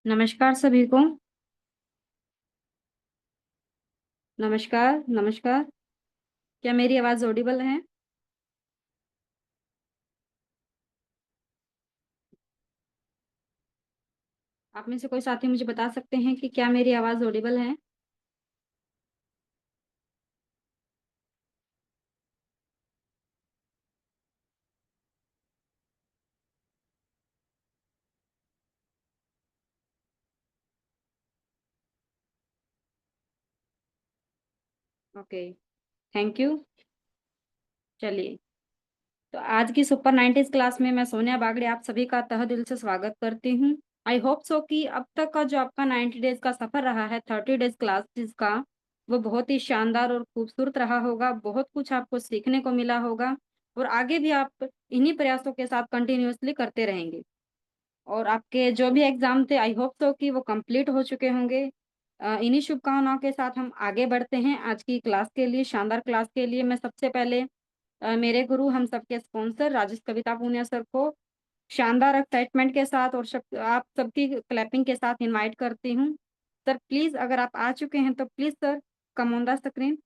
नमस्कार सभी को। नमस्कार, नमस्कार। क्या मेरी आवाज़ ऑडिबल है? आप में से कोई साथी मुझे बता सकते हैं कि क्या मेरी आवाज़ ऑडिबल है? Okay, thank you. चलिए, तो आज की सुपर 90s क्लास में मैं सोनिया बागड़े आप सभी का तहे दिल से स्वागत करती हूँ। आई होप सो कि अब तक का जो आपका 90 डेज़ का सफ़र रहा है, 30 डेज़ क्लासेस का, वो बहुत ही शानदार और खूबसूरत रहा होगा। बहुत कुछ आपको सीखने को मिला होगा और आगे भी आप इन्हीं प्रयासों के साथ कंटिन्यूअसली करते रहेंगे। और आपके जो भी एग्ज़ाम थे आई होप सो कि वो कंप्लीट हो चुके होंगे। इन्हीं शुभकामनाओं के साथ हम आगे बढ़ते हैं आज की क्लास के लिए, शानदार क्लास के लिए। मैं सबसे पहले मेरे गुरु हम सबके स्पॉन्सर राजेश कविता पूनिया सर को शानदार एक्साइटमेंट के साथ और आप सबकी क्लैपिंग के साथ इनवाइट करती हूँ। सर प्लीज़ अगर आप आ चुके हैं तो please sir come on the screen.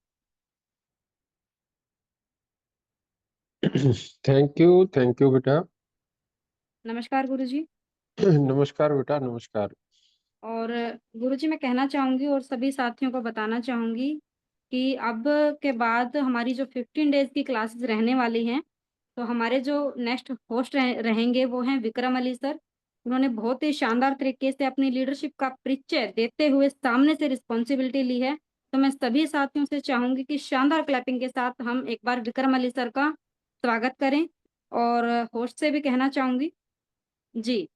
Thank you बेटा। नमस्कार गुरुजी। नमस्कार बेटा, नमस्कार। और गुरुजी मैं कहना चाहूँगी और सभी साथियों को बताना चाहूँगी कि अब के बाद हमारी जो 15 डेज़ की क्लासेस रहने वाली हैं, तो हमारे जो नेक्स्ट होस्ट रहेंगे वो हैं विक्रम अली सर। उन्होंने बहुत ही शानदार तरीके से अपनी लीडरशिप का परिचय देते हुए सामने से रिस्पॉन्सिबिलिटी ली है। तो मैं सभी साथियों से चाहूँगी कि शानदार क्लैपिंग के साथ हम एक बार विक्रम अली सर का स्वागत करें और होस्ट से भी कहना चाहूँगी। जी,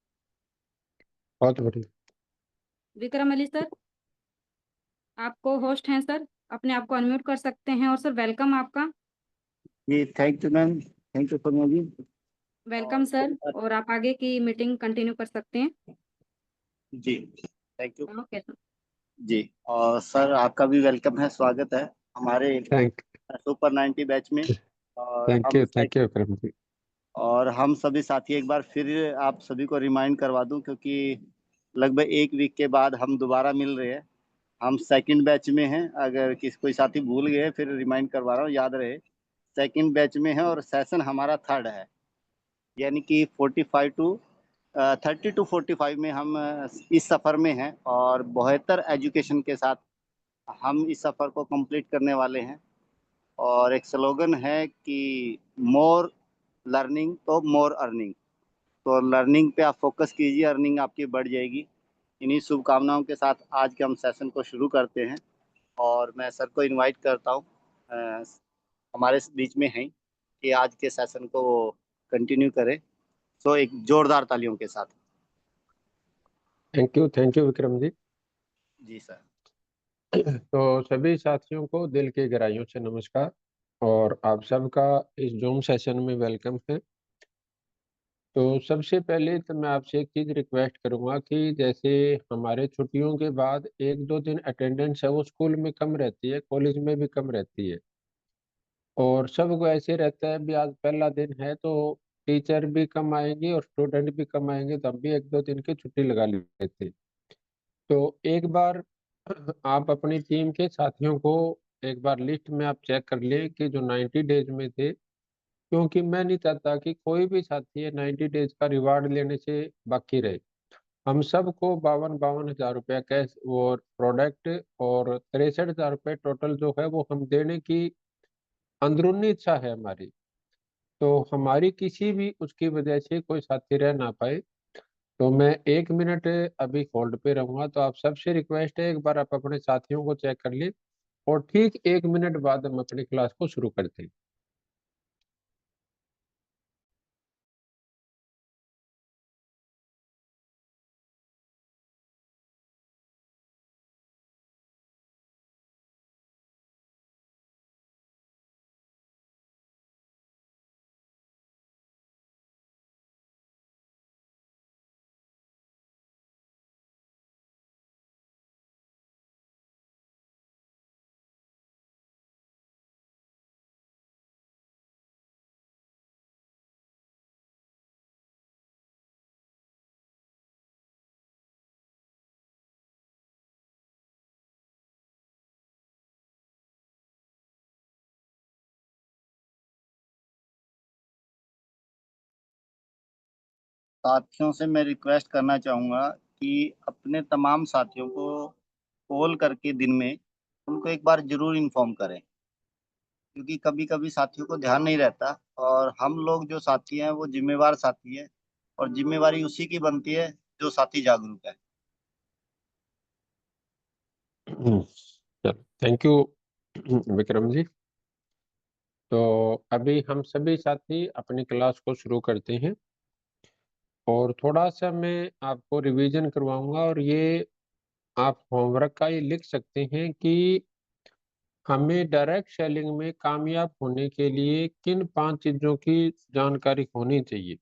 बहुत बढ़िया। विक्रम अली सर, आपको होस्ट हैं सर, अपने आप को अनम्यूट कर सकते हैं और सर वेलकम आपका। जी thank you ma'am. Thank you Sonia ji. Welcome और सर और आप आगे की मीटिंग कंटिन्यू कर सकते हैं। जी थैंक यू। Okay sir. जी और सर आपका भी वेलकम है, स्वागत है हमारे थैंक सुपर 90 बैच में। और थैंक यू विक्रम जी। हम सभी साथी एक बार फिर आप सभी को रिमाइंड करवा दूं, क्योंकि लगभग एक वीक के बाद हम दोबारा मिल रहे हैं। हम सेकंड बैच में हैं, अगर किसी कोई साथी भूल गए फिर रिमाइंड करवा रहा हूँ, याद रहे। सेकंड बैच में है और सेशन हमारा थर्ड है, यानी कि 45 टू 30 टू 45 में हम इस सफ़र में हैं और बेहतर एजुकेशन के साथ हम इस सफ़र को कंप्लीट करने वाले हैं। और एक स्लोगन है कि मोर लर्निंग तो मोर अर्निंग। तो लर्निंग पे आप फोकस कीजिए, अर्निंग आपकी बढ़ जाएगी। इन्हीं शुभकामनाओं के साथ आज के हम सेशन को शुरू करते हैं और मैं सर को इनवाइट करता हूँ अ, हमारे बीच में हैं कि आज के सेशन को कंटिन्यू करें। सो एक जोरदार तालियों के साथ। Thank you Vikram ji. जी सर। तो सभी साथियों को दिल की गहराइयों से नमस्कार और आप सबका इस जूम सेशन में वेलकम है। तो सबसे पहले तो मैं आपसे एक चीज़ रिक्वेस्ट करूंगा कि जैसे हमारे छुट्टियों के बाद एक दो दिन अटेंडेंस है वो स्कूल में कम रहती है, कॉलेज में भी कम रहती है और सबको ऐसे रहता है भी आज पहला दिन है तो टीचर भी कम आएंगे और स्टूडेंट भी कम आएंगे, तो हम भी एक दो दिन की छुट्टी लगा लेते हैं। तो एक बार आप अपनी टीम के साथियों को एक बार लिस्ट में आप चेक कर लें कि जो 90 डेज में थे, क्योंकि मैं नहीं चाहता कि कोई भी साथी है 90 डेज का रिवार्ड लेने से बाकी रहे। हम सबको 52,000 रुपया कैश और प्रोडक्ट और 63,000 रुपये टोटल जो है वो हम देने की अंदरूनी इच्छा है हमारी। तो हमारी किसी भी उसकी वजह से कोई साथी रह ना पाए, तो मैं 1 मिनट अभी होल्ड पे रहूंगा। तो आप सबसे रिक्वेस्ट है एक बार आप अपने साथियों को चेक कर लें और ठीक 1 मिनट बाद हम अपनी क्लास को शुरू करते हैं। साथियों से मैं रिक्वेस्ट करना चाहूंगा कि अपने तमाम साथियों को कॉल करके दिन में उनको एक बार जरूर इन्फॉर्म करें, क्योंकि कभी कभी साथियों को ध्यान नहीं रहता। और हम लोग जो साथी हैं वो जिम्मेवार साथी है, और जिम्मेवारी उसी की बनती है जो साथी जागरूक है। चलो, थैंक यू विक्रम जी। तो अभी हम सभी साथी अपनी क्लास को शुरू करते हैं, और थोड़ा सा मैं आपको रिवीजन करवाऊंगा, और ये आप होमवर्क का ये लिख सकते हैं कि हमें डायरेक्ट सेलिंग में कामयाब होने के लिए किन 5 चीजों की जानकारी होनी चाहिए।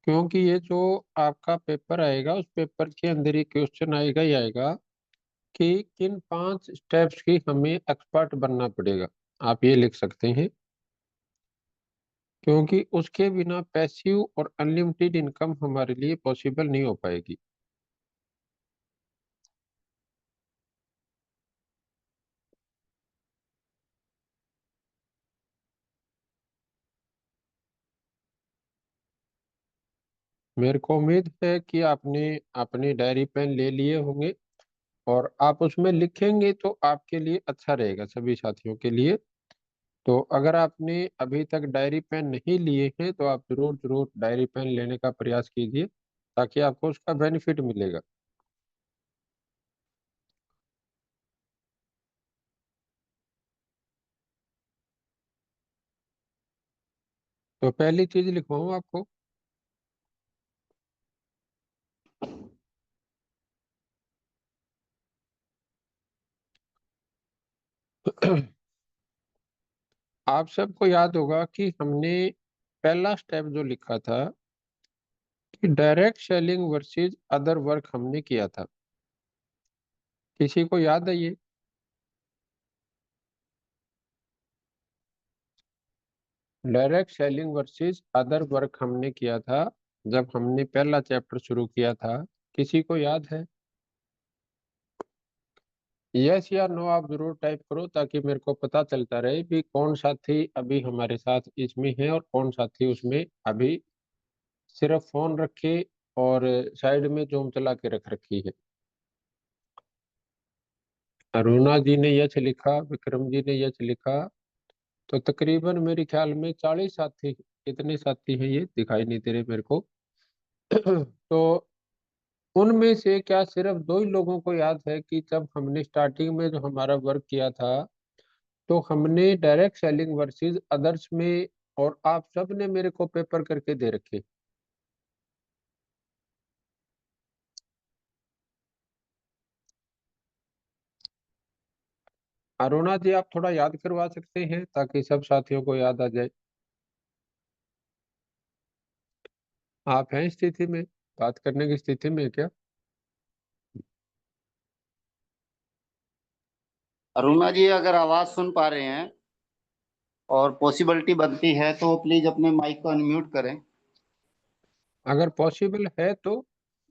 क्योंकि ये जो आपका पेपर आएगा, उस पेपर के अंदर ये क्वेश्चन आएगा ही आएगा कि किन 5 स्टेप्स की हमें एक्सपर्ट बनना पड़ेगा। आप ये लिख सकते हैं, क्योंकि उसके बिना पैसिव और अनलिमिटेड इनकम हमारे लिए पॉसिबल नहीं हो पाएगी। मेरे को उम्मीद है कि आपने अपनी डायरी पेन ले लिए होंगे, और आप उसमें लिखेंगे तो आपके लिए अच्छा रहेगा, सभी साथियों के लिए। तो अगर आपने अभी तक डायरी पेन नहीं लिए हैं तो आप जरूर जरूर डायरी पेन लेने का प्रयास कीजिए, ताकि आपको उसका बेनिफिट मिलेगा। तो पहली चीज लिखवाऊँ आपको। आप सबको याद होगा कि हमने पहला स्टेप जो लिखा था कि direct selling versus other work हमने किया था। किसी को याद है ये? Direct selling versus other work हमने किया था जब हमने पहला चैप्टर शुरू किया था। किसी को याद है? यस या नो आप जरूर टाइप करो, ताकि मेरे को पता चलता रहे कि कौन साथी अभी हमारे साथ इसमें है और कौन साथी उसमें अभी सिर्फ फोन रखे और साइड में जूम चला के रख रखी है। अरुणा जी ने यस लिखा, विक्रम जी ने यस लिखा। तो तकरीबन मेरे ख्याल में 40 साथी, कितने साथी हैं ये दिखाई नहीं दे रहे मेरे को। तो उनमें से क्या सिर्फ 2 ही लोगों को याद है कि जब हमने स्टार्टिंग में जो हमारा वर्क किया था, तो हमने डायरेक्ट सेलिंग वर्सेस अदर्स में, और आप सब ने मेरे को पेपर करके दे रखे। अरुणा जी आप थोड़ा याद करवा सकते हैं ताकि सब साथियों को याद आ जाए। आप हैं स्थिति में, बात करने की स्थिति में क्या? अरुणा जी, अगर आवाज सुन पा रहे हैं और पॉसिबिलिटी बनती है तो प्लीज अपने माइक को अनम्यूट करें। अगर पॉसिबल है तो।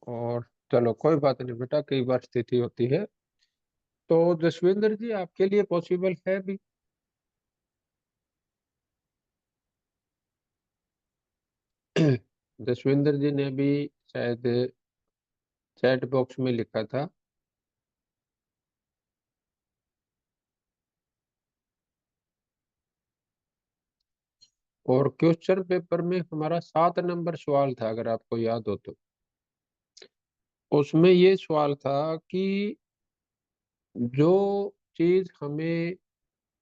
और चलो कोई बात नहीं बेटा, कई बार स्थिति होती है। तो जसविंदर जी आपके लिए पॉसिबल है भी? जसविंदर जी ने भी शायद चैट बॉक्स में लिखा था। और क्वेश्चन पेपर में हमारा 7 नंबर सवाल था, अगर आपको याद हो तो। उसमें ये सवाल था कि जो चीज हमें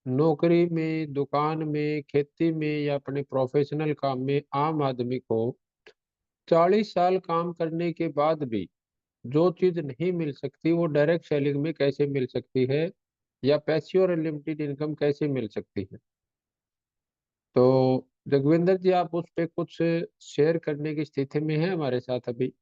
नौकरी में, दुकान में, खेती में या अपने प्रोफेशनल काम में आम आदमी को 40 साल काम करने के बाद भी जो चीज नहीं मिल सकती, वो डायरेक्ट सेलिंग में कैसे मिल सकती है, या पैसिव और लिमिटेड इनकम कैसे मिल सकती है। तो जगविंदर जी आप उस पे कुछ शेयर करने की स्थिति में है हमारे साथ अभी?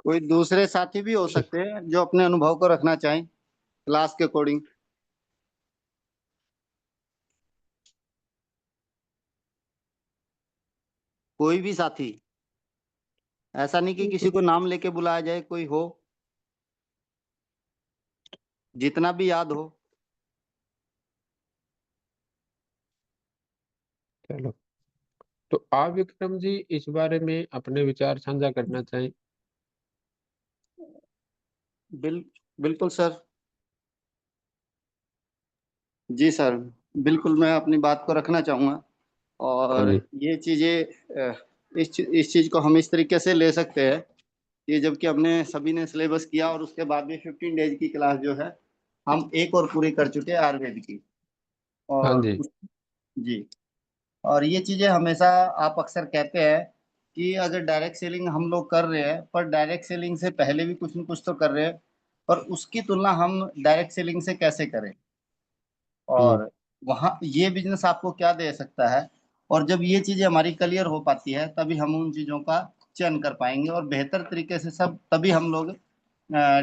कोई दूसरे साथी भी हो सकते हैं जो अपने अनुभव को रखना चाहें क्लास के अकॉर्डिंग। कोई भी साथी। ऐसा नहीं कि किसी को नाम लेके बुलाया जाए, कोई हो जितना भी याद हो। चलो, तो आप विक्रम जी इस बारे में अपने विचार साझा करना चाहें? बिल बिल्कुल सर। जी सर, बिल्कुल मैं अपनी बात को रखना चाहूँगा। हाँ और जी। ये चीज़ें इस चीज़ को हम इस तरीके से ले सकते हैं कि जबकि हमने सभी ने सिलेबस किया और उसके बाद भी 15 डेज की क्लास जो है हम एक और पूरी कर चुके हैं आयुर्वेद की। हाँ और जी। जी, और ये चीज़ें हमेशा आप अक्सर कहते हैं कि अगर डायरेक्ट सेलिंग हम लोग कर रहे हैं, पर डायरेक्ट सेलिंग से पहले भी कुछ न कुछ तो कर रहे हैं, पर उसकी तुलना हम डायरेक्ट सेलिंग से कैसे करें, हम्म। और वहाँ ये बिजनेस आपको क्या दे सकता है। और जब ये चीज़ें हमारी क्लियर हो पाती है तभी हम उन चीज़ों का चयन कर पाएंगे और बेहतर तरीके से सब तभी हम लोग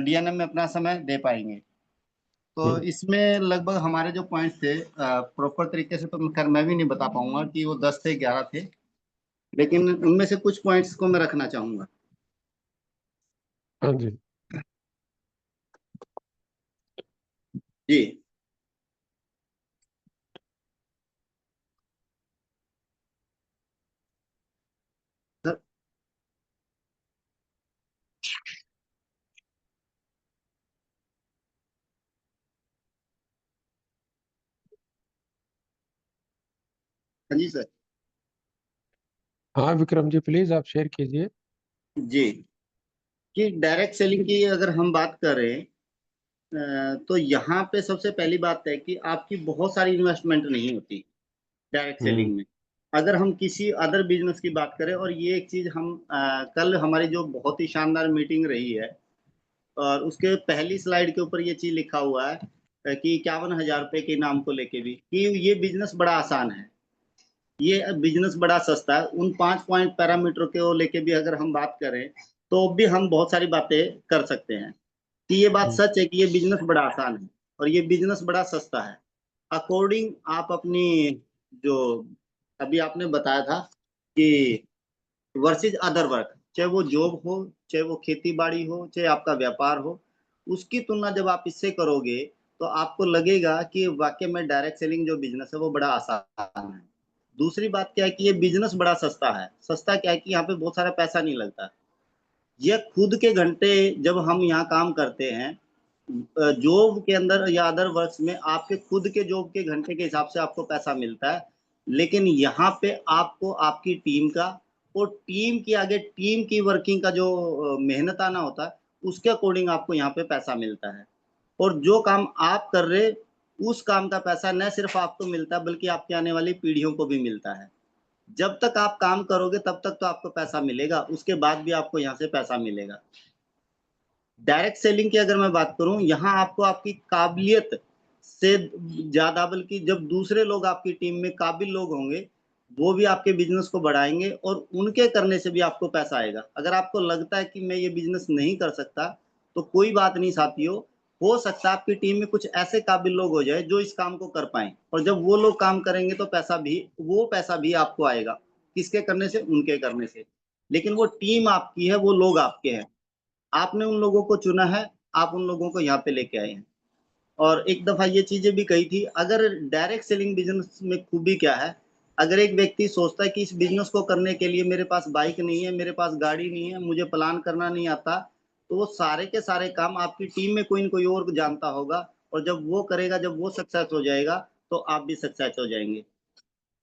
डीएनएम में अपना समय दे पाएंगे। तो हम्म। इसमें लगभग हमारे जो पॉइंट्स थे प्रॉपर तरीके से तो खैर मैं भी नहीं बता पाऊंगा कि वो 10 थे 11 थे, लेकिन उनमें से कुछ पॉइंट्स को मैं रखना चाहूंगा। हाँ जी। जी सर। हाँ जी सर। हाँ विक्रम जी, प्लीज आप शेयर कीजिए। जी, कि डायरेक्ट सेलिंग की अगर हम बात करें तो यहाँ पे सबसे पहली बात है कि आपकी बहुत सारी इन्वेस्टमेंट नहीं होती डायरेक्ट हम्म। सेलिंग में। अगर हम किसी अदर बिजनेस की बात करें, और ये एक चीज हम कल हमारी जो बहुत ही शानदार मीटिंग रही है और उसके पहली स्लाइड के ऊपर ये चीज लिखा हुआ है कि 51,000 रुपए के इनाम को लेके भी कि ये बिजनेस बड़ा आसान है, ये बिजनेस बड़ा सस्ता है। उन 5 पॉइंट पैरामीटर को लेके भी अगर हम बात करें तो भी हम बहुत सारी बातें कर सकते हैं कि ये बात हम्म। सच है कि ये बिजनेस बड़ा आसान है और ये बिजनेस बड़ा सस्ता है। अकॉर्डिंग आप अपनी जो अभी आपने बताया था कि वर्सेज अदर वर्क, चाहे वो जॉब हो, चाहे वो खेती बाड़ी हो, चाहे आपका व्यापार हो, उसकी तुलना जब आप इससे करोगे तो आपको लगेगा कि वाकई में डायरेक्ट सेलिंग जो बिजनेस है वो बड़ा आसान है। दूसरी बात क्या है कि ये बिजनेस बड़ा सस्ता है। सस्ता क्या है कि यहाँ पे बहुत सारा पैसा नहीं लगता। ये खुद के घंटे जब हम यहाँ काम करते हैं जॉब के अंदर या अदर वर्क्स में आपके खुद के जॉब के घंटे के हिसाब से आपको पैसा मिलता है, लेकिन यहाँ पे आपको आपकी टीम का और टीम की आगे टीम की वर्किंग का जो मेहनत आना होता है उसके अकॉर्डिंग आपको यहाँ पे पैसा मिलता है। और जो काम आप कर रहे उस काम का पैसा न सिर्फ आपको मिलता है बल्कि आपकी आने वाली पीढ़ियों को भी मिलता है। जब तक आप काम करोगे तब तक तो आपको पैसा मिलेगा, उसके बाद भी आपको यहाँ से पैसा मिलेगा। डायरेक्ट सेलिंग की अगर मैं बात करूं, यहाँ आपको आपकी काबिलियत से ज्यादा, बल्कि जब दूसरे लोग आपकी टीम में काबिल लोग होंगे वो भी आपके बिजनेस को बढ़ाएंगे और उनके करने से भी आपको पैसा आएगा। अगर आपको लगता है कि मैं ये बिजनेस नहीं कर सकता तो कोई बात नहीं साथियों, हो सकता है आपकी टीम में कुछ ऐसे काबिल लोग हो जाए जो इस काम को कर पाए, और जब वो लोग काम करेंगे तो पैसा भी आपको आएगा। किसके करने से? उनके करने से। लेकिन वो टीम आपकी है, वो लोग आपके हैं, आपने उन लोगों को चुना है, आप उन लोगों को यहाँ पे लेके आए हैं। और एक दफ़ा ये चीज़ें भी कही थी, अगर डायरेक्ट सेलिंग बिज़नेस में खूबी क्या है, अगर एक व्यक्ति सोचता है कि इस बिज़नेस को करने के लिए मेरे पास बाइक नहीं है, मेरे पास गाड़ी नहीं है, मुझे प्लान करना नहीं आता, तो वो सारे के सारे काम आपकी टीम में कोई न कोई और जानता होगा, और जब वो करेगा, जब वो सक्सेस हो जाएगा, तो आप भी सक्सेस हो जाएँगे।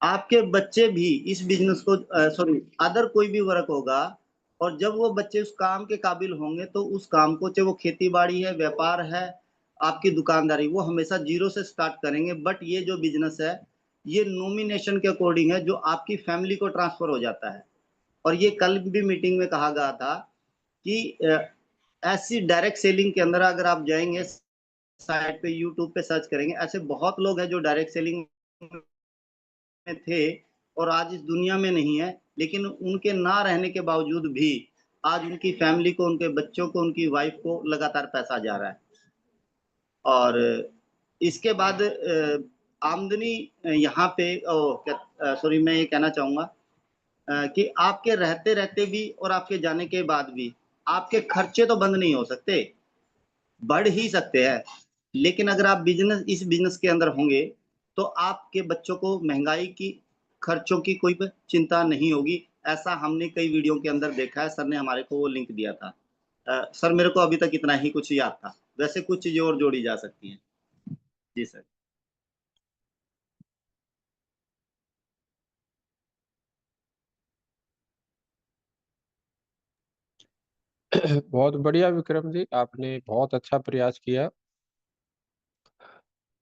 आपके बच्चे भी इस बिजनेस को सॉरी अदर कोई भी वर्क होगा, और जब वो बच्चे उस काम के काबिल होंगे तो उस काम को, चाहे वो खेती बाड़ी है, व्यापार है, आपकी दुकानदारी, वो हमेशा जीरो से स्टार्ट करेंगे। बट ये जो बिजनेस है ये नॉमिनेशन के अकॉर्डिंग है, जो आपकी फैमिली को ट्रांसफर हो जाता है। और ये कल भी मीटिंग में कहा गया था कि ऐसी डायरेक्ट सेलिंग के अंदर अगर आप जाएंगे साइट पे, यूट्यूब पे सर्च करेंगे, ऐसे बहुत लोग हैं जो डायरेक्ट सेलिंग में थे और आज इस दुनिया में नहीं है, लेकिन उनके ना रहने के बावजूद भी आज उनकी फैमिली को, उनके बच्चों को, उनकी वाइफ को लगातार पैसा जा रहा है। और इसके बाद आमदनी यहाँ पे सॉरी मैं ये कहना चाहूँगा कि आपके रहते रहते भी और आपके जाने के बाद भी आपके खर्चे तो बंद नहीं हो सकते, बढ़ ही सकते हैं। लेकिन अगर आप इस बिजनेस के अंदर होंगे तो आपके बच्चों को महंगाई की, खर्चों की कोई चिंता नहीं होगी। ऐसा हमने कई वीडियो के अंदर देखा है, सर ने हमारे को वो लिंक दिया था। सर मेरे को अभी तक इतना ही कुछ याद था, वैसे कुछ चीजें और जोड़ी जा सकती हैं। जी सर। बहुत बढ़िया विक्रम जी, आपने बहुत अच्छा प्रयास किया।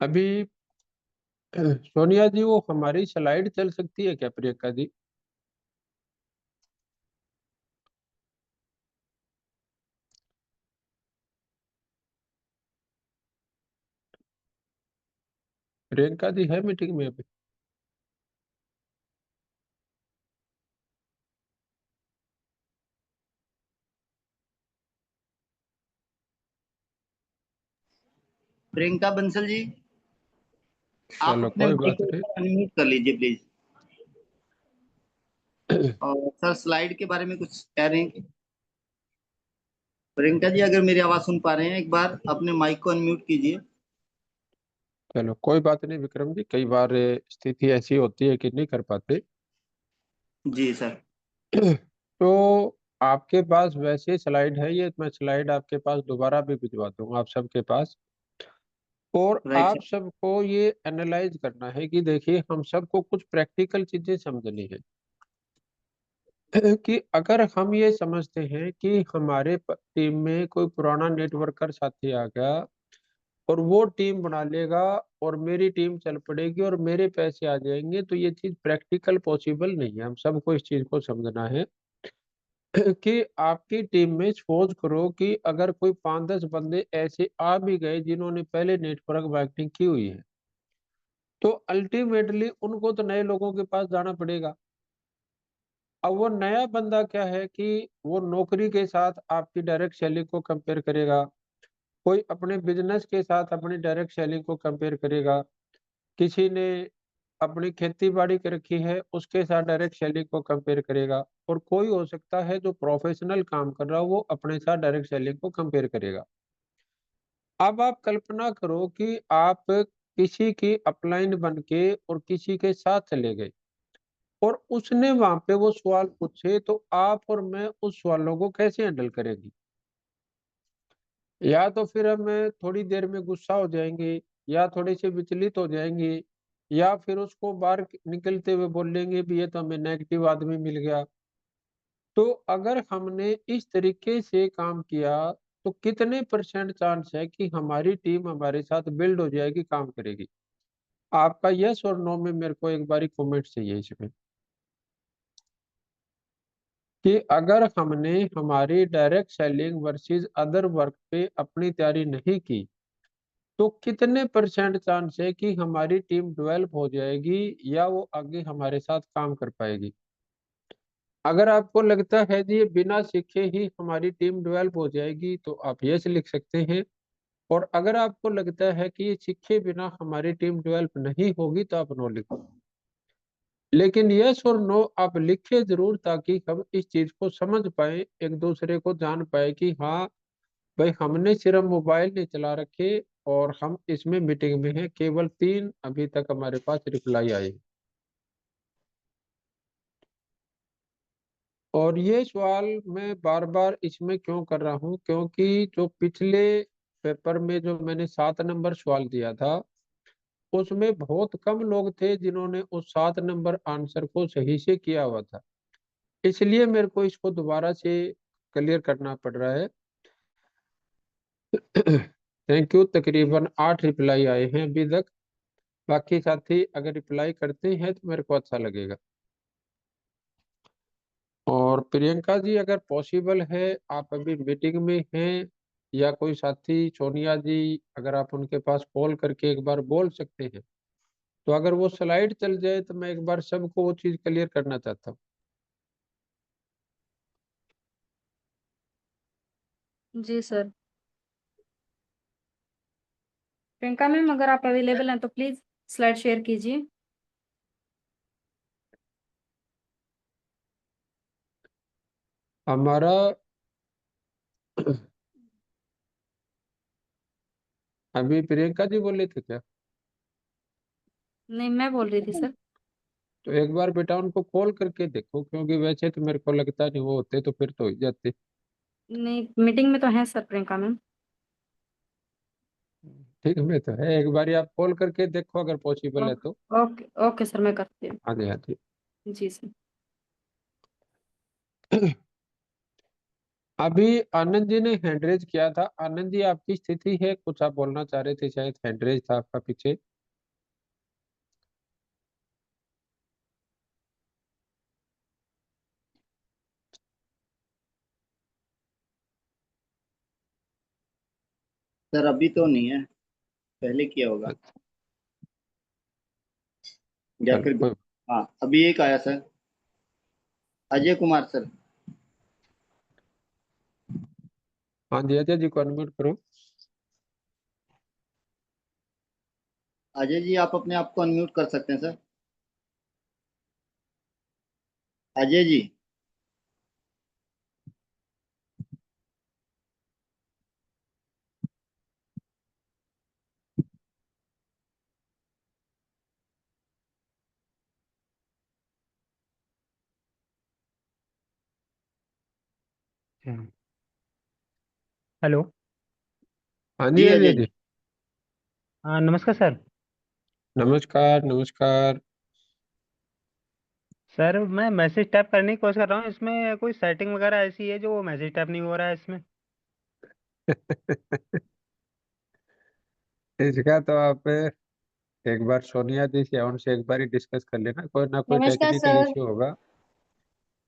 अभी सोनिया जी, वो हमारी स्लाइड चल सकती है क्या प्रियंका जी? प्रियंका जी है मीटिंग में अभी? प्रियंका बंसल जी, आप चलो अपने कोई माइक बात को नहीं। अनम्यूट कर लीजिए प्लीज। और सर स्लाइड के बारे में कुछ कह रहे हैं? प्रियंका जी अगर मेरी आवाज सुन पा रहे हैं, एक बार अपने माइक को अनम्यूट कीजिए। चलो कोई बात नहीं विक्रम जी, कई बार स्थिति ऐसी होती है कि नहीं कर पाते। जी सर। तो आपके पास वैसे स्लाइड है, ये मैं स्लाइड आपके पास दोबारा भी भिजवा दूंगा आप सबके पास। और राइट आप सर। सबको ये एनालाइज करना है कि देखिए, हम सबको कुछ प्रैक्टिकल चीजें समझनी है। कि अगर हम ये समझते हैं कि हमारे टीम में कोई पुराना नेटवर्कर साथी आ गया और वो टीम बना लेगा और मेरी टीम चल पड़ेगी और मेरे पैसे आ जाएंगे, तो ये चीज प्रैक्टिकल पॉसिबल नहीं है। हम सबको इस चीज को समझना है कि आपकी टीम में सपोज करो कि अगर कोई 5-10 बंदे ऐसे आ भी गए जिन्होंने पहले नेटवर्क मार्केटिंग की हुई है, तो अल्टीमेटली उनको तो नए लोगों के पास जाना पड़ेगा। अब वो नया बंदा क्या है कि वो नौकरी के साथ आपकी डायरेक्ट सेलिंग को कंपेयर करेगा, कोई अपने बिजनेस के साथ अपनी डायरेक्ट सेलिंग को कंपेयर करेगा, किसी ने अपनी खेती बाड़ी कर रखी है उसके साथ डायरेक्ट सेलिंग को कंपेयर करेगा, और कोई हो सकता है जो प्रोफेशनल काम कर रहा हो वो अपने साथ डायरेक्ट सेलिंग को कंपेयर करेगा। अब आप कल्पना करो कि आप किसी की अपलाइन बन के और किसी के साथ चले गए और उसने वहां पे वो सवाल पूछे, तो आप और मैं उस सवालों को कैसे हैंडल करेंगे? या तो फिर हम थोड़ी देर में गुस्सा हो जाएंगे, या थोड़े से विचलित हो जाएंगे, या फिर उसको बाहर निकलते हुए बोलेंगे भी ये तो हमें नेगेटिव आदमी मिल गया। तो अगर हमने इस तरीके से काम किया तो कितने परसेंट चांस है कि हमारी टीम हमारे साथ बिल्ड हो जाएगी, काम करेगी? आपका यस और नो में मेरे को एक बारी कमेंट चाहिए इसमें, कि अगर हमने हमारी direct selling versus other work पे अपनी तैयारी नहीं की तो कितने परसेंट चांस है कि हमारी टीम डेवलप हो जाएगी या वो आगे हमारे साथ काम कर पाएगी? अगर आपको लगता है जी ये बिना सीखे ही हमारी टीम डेवलप हो जाएगी तो आप यस लिख सकते हैं, और अगर आपको लगता है कि ये सीखे बिना हमारी टीम डेवलप नहीं होगी तो आप नो लिखो। लेकिन यस और नो आप लिखे जरूर, ताकि हम इस चीज को समझ पाए, एक दूसरे को जान पाए कि हाँ भाई, हमने सिर्फ मोबाइल नहीं चला रखे और हम इसमें मीटिंग में हैं। केवल 3 अभी तक हमारे पास रिप्लाई आए। और ये सवाल मैं बार बार इसमें क्यों कर रहा हूँ, क्योंकि जो पिछले पेपर में जो मैंने 7 नंबर सवाल दिया था उसमें बहुत कम लोग थे जिन्होंने उस 7 नंबर आंसर को सही से किया हुआ था। इसलिए मेरे को इसको दोबारा से क्लियर करना पड़ रहा है। Thank you. तकरीबन 8 रिप्लाई आए हैं अभी तक। बाकी साथी अगर रिप्लाई करते हैं तो मेरे को अच्छा लगेगा। और प्रियंका जी, अगर पॉसिबल है, आप अभी मीटिंग में हैं, या कोई साथी सोनिया जी, अगर आप उनके पास कॉल करके एक बार बोल सकते हैं तो अगर वो स्लाइड चल जाए तो मैं एक बार सबको वो चीज क्लियर करना चाहता हूँ। जी सर। प्रियंका मैम, अगर आप अवेलेबल हैं तो प्लीज स्लाइड शेयर कीजिए। हमारा अभी प्रियंका जी बोले थे क्या? नहीं, मैं बोल रही थी सर। तो एक बार बेटा उनको कॉल करके देखो, क्योंकि वैसे तो मेरे को लगता नहीं वो होते, तो फिर तो हो ही जाते। नहीं, मीटिंग में तो है सर प्रियंका मैम। ठीक है, तो है, एक बार आप कॉल करके देखो, अगर पॉसिबल है ओके तो। ओके ओके सर, मैं करती हूँ। हाँ जी, हाँ जी। जी सर। अभी आनंद जी ने हैंड रेज किया था। आनंद जी, आपकी स्थिति है, कुछ आप बोलना चाह रहे थे, शायद हैंड रेज था आपका पीछे। सर अभी तो नहीं है, पहले किया होगा या चलो फिर। कोई। हाँ अभी एक आया सर, अजय कुमार सर। हाँ जी, अजय जी को अनम्यूट करो। अजय जी आप अपने आप को अनम्यूट कर सकते हैं सर। अजय जी। हेलो। हाँ जी जी अजय अजय जी। जी। हाँ नमस्कार सर। नमस्कार, नमस्कार। सर मैं मैसेज टाइप करने की कोशिश कर रहा हूँ, इसमें कोई सेटिंग वगैरह ऐसी है जो मैसेज टाइप नहीं हो रहा है इसमें। इसका तो आप एक बार सोनिया जी से या उनसे एक बार ही डिस्कस कर लेना, कोई ना कोई नमस्कार टेक्निकल सर। इश्यू होगा।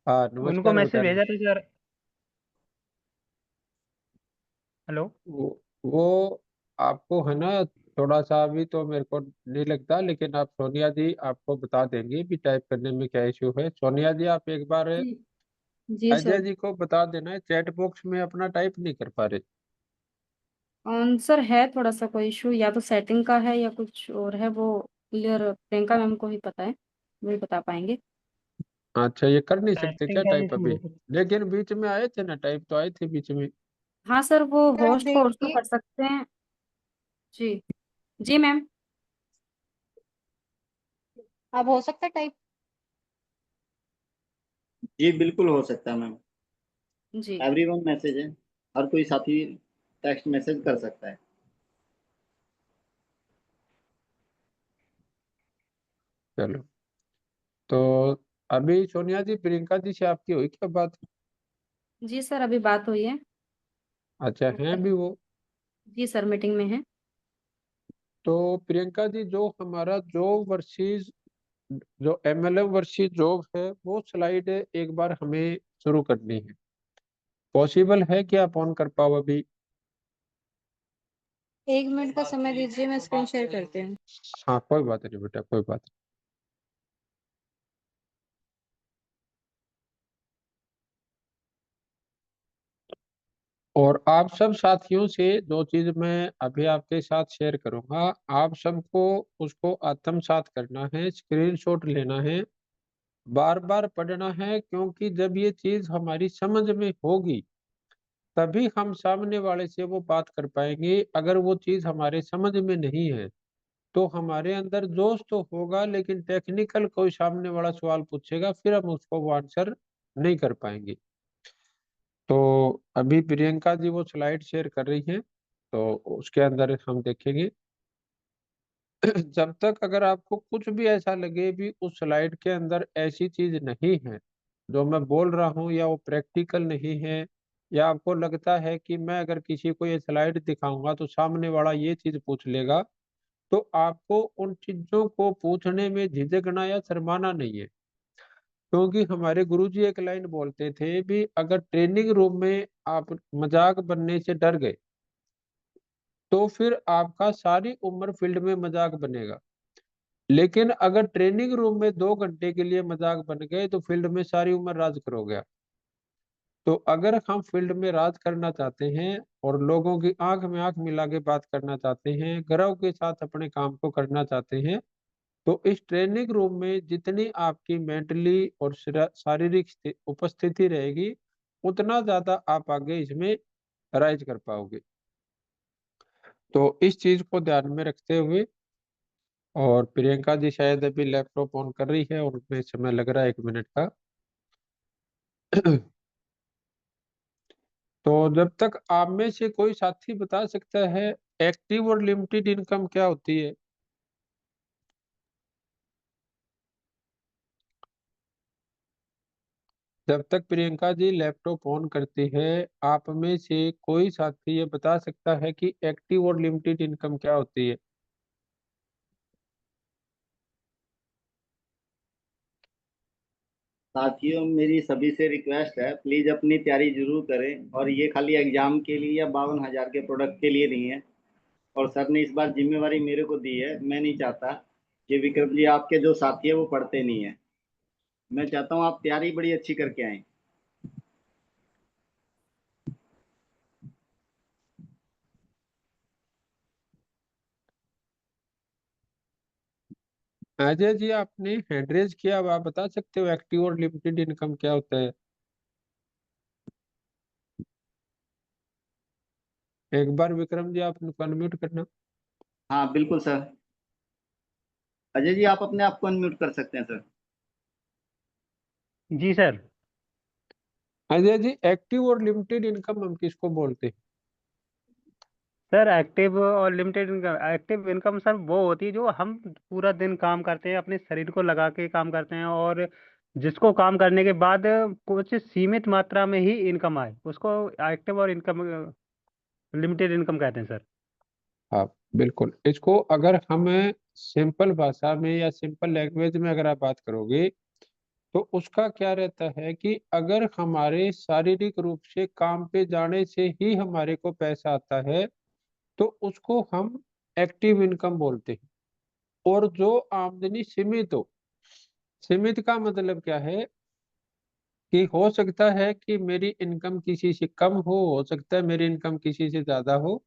हाँ, उनको नमस्कार मैसेज बेटा। भेजा था सर। हेलो। वो आपको है ना, थोड़ा सा अभी तो मेरे को नहीं लगता, लेकिन आप सोनिया जी आपको बता देंगे भी टाइप करने में क्या इश्यू है। सोनिया जी, आप एक बार जी जी अजय सर। जी को बता देना है, चैट बॉक्स में अपना टाइप नहीं कर पा रहे। आंसर है थोड़ा सा कोई इशू, या तो सेटिंग का है या कुछ और है, वो क्लियर प्रियंका मैम को ही पता है, वही बता पाएंगे। अच्छा, ये कर नहीं सकते सेटिंग क्या का टाइप इशू अभी? हो सकता लेकिन बीच में आए थे ना, टाइप तो आए थे बीच में। हाँ सर, वो सर आप होस्ट फोर्स तो देखिए, कर सकते हैं। जी। जी मैम। अब हो सकता है टाइप। जी बिल्कुल हो सकता है मैम। जी। एवरीवन मैसेज है, हर कोई साथी टेक्स्ट मैसेज कर सकता है। चलो, तो अभी सोनिया जी, प्रियंका जी से आपकी हुई क्या बात? जी सर, अभी बात हुई है। अच्छा, हैं भी वो? जी सर, मीटिंग में है। तो प्रियंका जी, जो हमारा जॉब वर्सेस, जो एमएलएम वर्सेस जॉब है, वो स्लाइड एक बार हमें शुरू करनी है। पॉसिबल है कि आप ऑन कर पाओ अभी? 1 मिनट का समय दीजिए, मैं स्क्रीन शेयर करती हूँ। हाँ, कोई बात नहीं बेटा, कोई बात नहीं। और आप सब साथियों से जो चीज मैं अभी आपके साथ शेयर करूंगा, आप सबको उसको आत्मसात करना है, स्क्रीनशॉट लेना है, बार बार पढ़ना है, क्योंकि जब ये चीज हमारी समझ में होगी तभी हम सामने वाले से वो बात कर पाएंगे। अगर वो चीज हमारे समझ में नहीं है तो हमारे अंदर जोश तो होगा, लेकिन टेक्निकल कोई सामने वाला सवाल पूछेगा, फिर हम उसको वो आंसर नहीं कर पाएंगे। तो अभी प्रियंका जी वो स्लाइड शेयर कर रही हैं, तो उसके अंदर हम देखेंगे। जब तक अगर आपको कुछ भी ऐसा लगे भी उस स्लाइड के अंदर ऐसी चीज नहीं है जो मैं बोल रहा हूँ, या वो प्रैक्टिकल नहीं है, या आपको लगता है कि मैं अगर किसी को ये स्लाइड दिखाऊंगा तो सामने वाला ये चीज पूछ लेगा, तो आपको उन चीजों को पूछने में झिझकना या शर्माना नहीं है। क्योंकि हमारे गुरुजी एक लाइन बोलते थे भी, अगर ट्रेनिंग रूम में आप मजाक बनने से डर गए तो फिर आपका सारी उम्र फील्ड में मजाक बनेगा। लेकिन अगर ट्रेनिंग रूम में 2 घंटे के लिए मजाक बन गए तो फील्ड में सारी उम्र राज करोगे आप। तो अगर हम फील्ड में राज करना चाहते हैं और लोगों की आंख में आंख मिला के बात करना चाहते हैं, गर्व के साथ अपने काम को करना चाहते हैं, तो इस ट्रेनिंग रूम में जितनी आपकी मेंटली और शारीरिक उपस्थिति रहेगी, उतना ज्यादा आप आगे इसमें राइज कर पाओगे। तो इस चीज को ध्यान में रखते हुए, और प्रियंका जी शायद अभी लैपटॉप ऑन कर रही है और उसमें समय लग रहा है 1 मिनट का। तो जब तक आप में से कोई साथी बता सकता है एक्टिव और लिमिटेड इनकम क्या होती है। जब तक प्रियंका जी लैपटॉप ऑन करती है, आप में से कोई साथी ये बता सकता है कि एक्टिव और लिमिटेड इनकम क्या होती है। साथियों, मेरी सभी से रिक्वेस्ट है, प्लीज अपनी तैयारी जरूर करें, और ये खाली एग्जाम के लिए या 52,000 के प्रोडक्ट के लिए नहीं है। और सर ने इस बार जिम्मेवारी मेरे को दी है। मैं नहीं चाहता कि विक्रम जी आपके जो साथी है वो पढ़ते नहीं है। मैं चाहता हूँ आप तैयारी बड़ी अच्छी करके आए। अजय जी, आपने हैंड रेज किया, अब आप बता सकते हो एक्टिव और लिमिटेड इनकम क्या होता है। एक बार विक्रम जी आप अनम्यूट करना। हाँ बिल्कुल सर। अजय जी, आप अपने आप को अनम्यूट कर सकते हैं सर। जी सर। अजय जी, एक्टिव और लिमिटेड इनकम हम किसको बोलते हैं। सर एक्टिव और limited income, active income sir वो होती है जो हम पूरा दिन काम करते हैं, अपने शरीर को लगा के काम करते हैं, और जिसको काम करने के बाद कुछ सीमित मात्रा में ही इनकम आए, उसको एक्टिव और इनकम लिमिटेड इनकम कहते हैं सर। हाँ बिल्कुल, इसको अगर हम सिंपल भाषा में या सिंपल लैंग्वेज में अगर आप बात करोगे, तो उसका क्या रहता है कि अगर हमारे शारीरिक रूप से काम पे जाने से ही हमारे को पैसा आता है, तो उसको हम एक्टिव इनकम बोलते हैं। और जो आमदनी सीमित हो, सीमित का मतलब क्या है कि हो सकता है कि मेरी इनकम किसी से कम हो सकता है मेरी इनकम किसी से ज्यादा हो,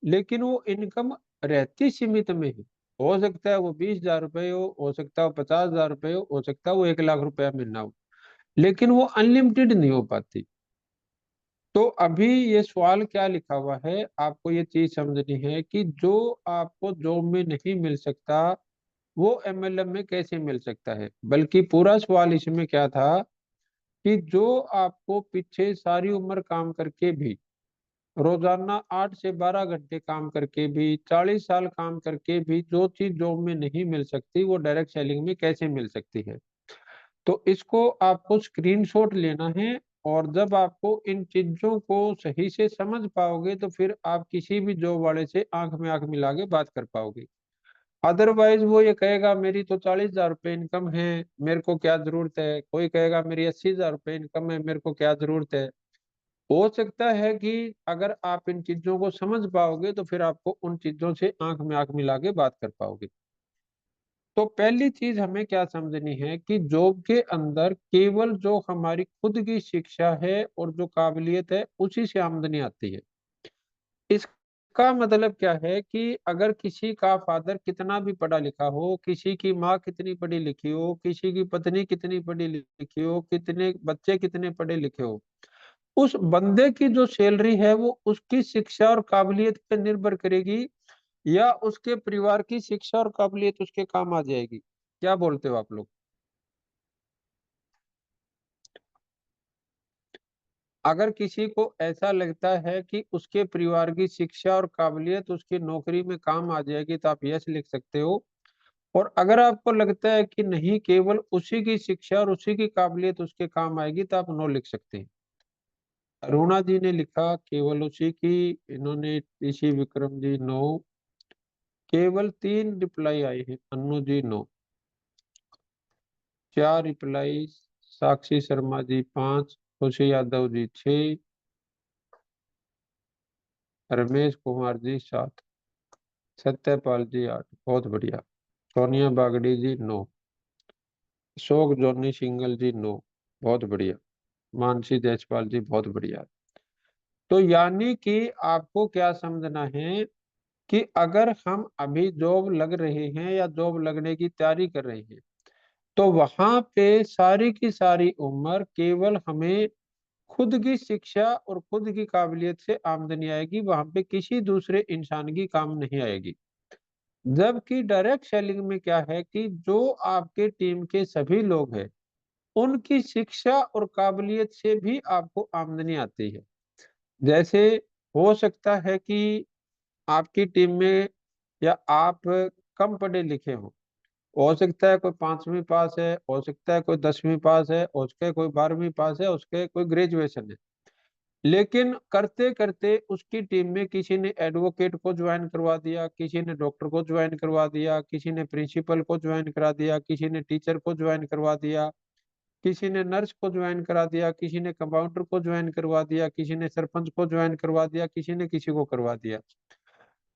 लेकिन वो इनकम रहती सीमित में है। हो सकता है वो 20,000 रुपये हो सकता है वो 50,000 रुपये हो सकता है वो 1 लाख रुपया महीना हो, लेकिन वो अनलिमिटेड नहीं हो पाती। तो अभी ये सवाल क्या लिखा हुआ है, आपको ये चीज समझनी है कि जो आपको जॉब में नहीं मिल सकता, वो एमएलएम में कैसे मिल सकता है। बल्कि पूरा सवाल इसमें क्या था कि जो आपको पीछे सारी उम्र काम करके भी, रोजाना 8 से 12 घंटे काम करके भी, 40 साल काम करके भी जो चीज जॉब में नहीं मिल सकती, वो डायरेक्ट सेलिंग में कैसे मिल सकती है। तो इसको आपको स्क्रीनशॉट लेना है, और जब आपको इन चीजों को सही से समझ पाओगे, तो फिर आप किसी भी जॉब वाले से आंख में आंख मिला के बात कर पाओगे। अदरवाइज वो ये कहेगा मेरी तो 40,000 रुपये इनकम है, मेरे को क्या जरूरत है। कोई कहेगा मेरी 80,000 रुपये इनकम है, मेरे को क्या जरूरत है। हो सकता है कि अगर आप इन चीजों को समझ पाओगे, तो फिर आपको उन चीजों से आंख में आंख मिला के बात कर पाओगे। तो पहली चीज हमें क्या समझनी है कि जॉब के अंदर केवल जो हमारी खुद की शिक्षा है और जो काबिलियत है, उसी से आमदनी आती है। इसका मतलब क्या है कि अगर किसी का फादर कितना भी पढ़ा लिखा हो, किसी की माँ कितनी पढ़ी लिखी हो, किसी की पत्नी कितनी पढ़ी लिखी हो, कितने बच्चे कितने पढ़े लिखे हो, उस बंदे की जो सैलरी है वो उसकी शिक्षा और काबिलियत पर निर्भर करेगी, या उसके परिवार की शिक्षा और काबिलियत उसके काम आ जाएगी। क्या बोलते हो आप लोग। अगर किसी को ऐसा लगता है कि उसके परिवार की शिक्षा और काबिलियत उसकी नौकरी में काम आ जाएगी, तो आप यस लिख सकते हो। और अगर आपको लगता है कि नहीं, केवल उसी की शिक्षा और उसी की काबिलियत उसके काम आएगी, तो आप नो लिख सकते हैं। अरुणा जी ने लिखा केवल उसी की, इन्होंने ऋषि विक्रम जी नो, केवल 3 रिप्लाई आई है। अन्नू जी नो, 4 रिप्लाई, साक्षी शर्मा जी 5, खुशी यादव जी 6, रमेश कुमार जी 7, सत्यपाल जी 8। बहुत बढ़िया। सोनिया बागड़ी जी 9, अशोक जोनी सिंगल जी 9। बहुत बढ़िया। मानसी जायसवाल जी बहुत बढ़िया। तो यानी कि आपको क्या समझना है कि अगर हम अभी जॉब लग रहे हैं या जॉब लगने की तैयारी कर रहे हैं, तो वहां पे सारी की सारी उम्र केवल हमें खुद की शिक्षा और खुद की काबिलियत से आमदनी आएगी, वहां पे किसी दूसरे इंसान की काम नहीं आएगी। जबकि डायरेक्ट सेलिंग में क्या है कि जो आपके टीम के सभी लोग हैं, उनकी शिक्षा और काबिलियत से भी आपको आमदनी आती है। जैसे हो सकता है कि आपकी टीम में या आप कम पढ़े लिखे हो सकता है कोई 5वीं पास है, हो सकता है कोई 10वीं पास है, उसके कोई 12वीं पास है, उसके कोई ग्रेजुएशन है, लेकिन करते करते उसकी टीम में किसी ने एडवोकेट को ज्वाइन करवा दिया, किसी ने डॉक्टर को ज्वाइन करवा दिया, किसी ने प्रिंसिपल को ज्वाइन करा दिया, किसी ने टीचर को ज्वाइन करवा दिया, किसी ने नर्स को ज्वाइन करा दिया, किसी ने कंपाउंडर को ज्वाइन करवा दिया, किसी ने सरपंच को ज्वाइन करवा दिया, किसी ने किसी को करवा दिया।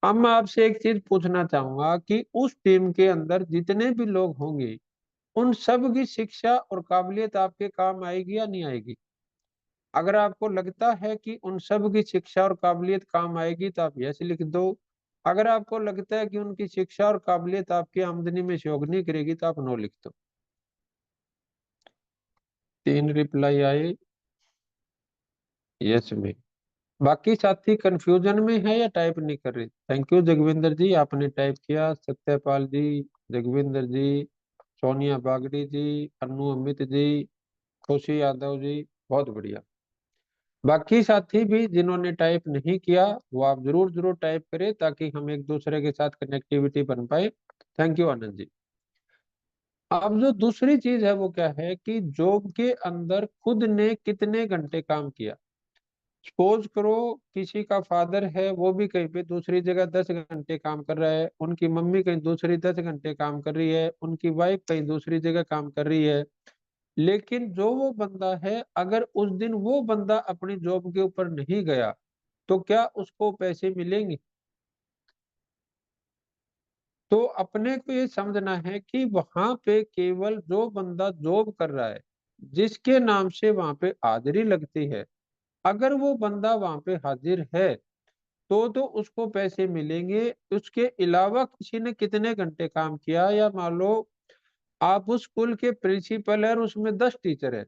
अब मैं आपसे एक चीज पूछना चाहूंगा कि उस टीम के अंदर जितने भी लोग होंगे, उन सब की शिक्षा और काबिलियत आपके काम आएगी या नहीं आएगी? अगर आपको लगता है कि उन सब की शिक्षा और काबिलियत काम आएगी तो आप यस लिख दो। अगर आपको लगता है कि उनकी शिक्षा और काबिलियत आपकी आमदनी में सहयोग नहीं करेगी तो आप नो लिख दो। 3 रिप्लाई आए यस में। बाकी साथी कंफ्यूजन में है या टाइप नहीं कर रहे? थैंक यू जगविंदर जी, आपने टाइप किया। सत्यपाल जी, जगविंदर जी, सोनिया बागड़ी जी, अनु अमित जी, खुशी यादव जी, बहुत बढ़िया। बाकी साथी भी जिन्होंने टाइप नहीं किया वो आप जरूर जरूर टाइप करें ताकि हम एक दूसरे के साथ कनेक्टिविटी बन पाए। Thank you Anand ji. अब जो दूसरी चीज है वो क्या है कि जॉब के अंदर खुद ने कितने घंटे काम किया। सपोज करो किसी का फादर है, वो भी कहीं पे दूसरी जगह 10 घंटे काम कर रहा है, उनकी मम्मी कहीं दूसरी 10 घंटे काम कर रही है, उनकी वाइफ कहीं दूसरी जगह काम कर रही है, लेकिन जो वो बंदा है अगर उस दिन वो बंदा अपनी जॉब के ऊपर नहीं गया तो क्या उसको पैसे मिलेंगे? तो अपने को ये समझना है कि वहां पे केवल जो बंदा जॉब कर रहा है, जिसके नाम से वहां पे हाजिरी लगती है, अगर वो बंदा वहां पे हाजिर है तो उसको पैसे मिलेंगे। उसके अलावा किसी ने कितने घंटे काम किया, या मान लो आप उस स्कूल के प्रिंसिपल है और उसमें 10 टीचर है,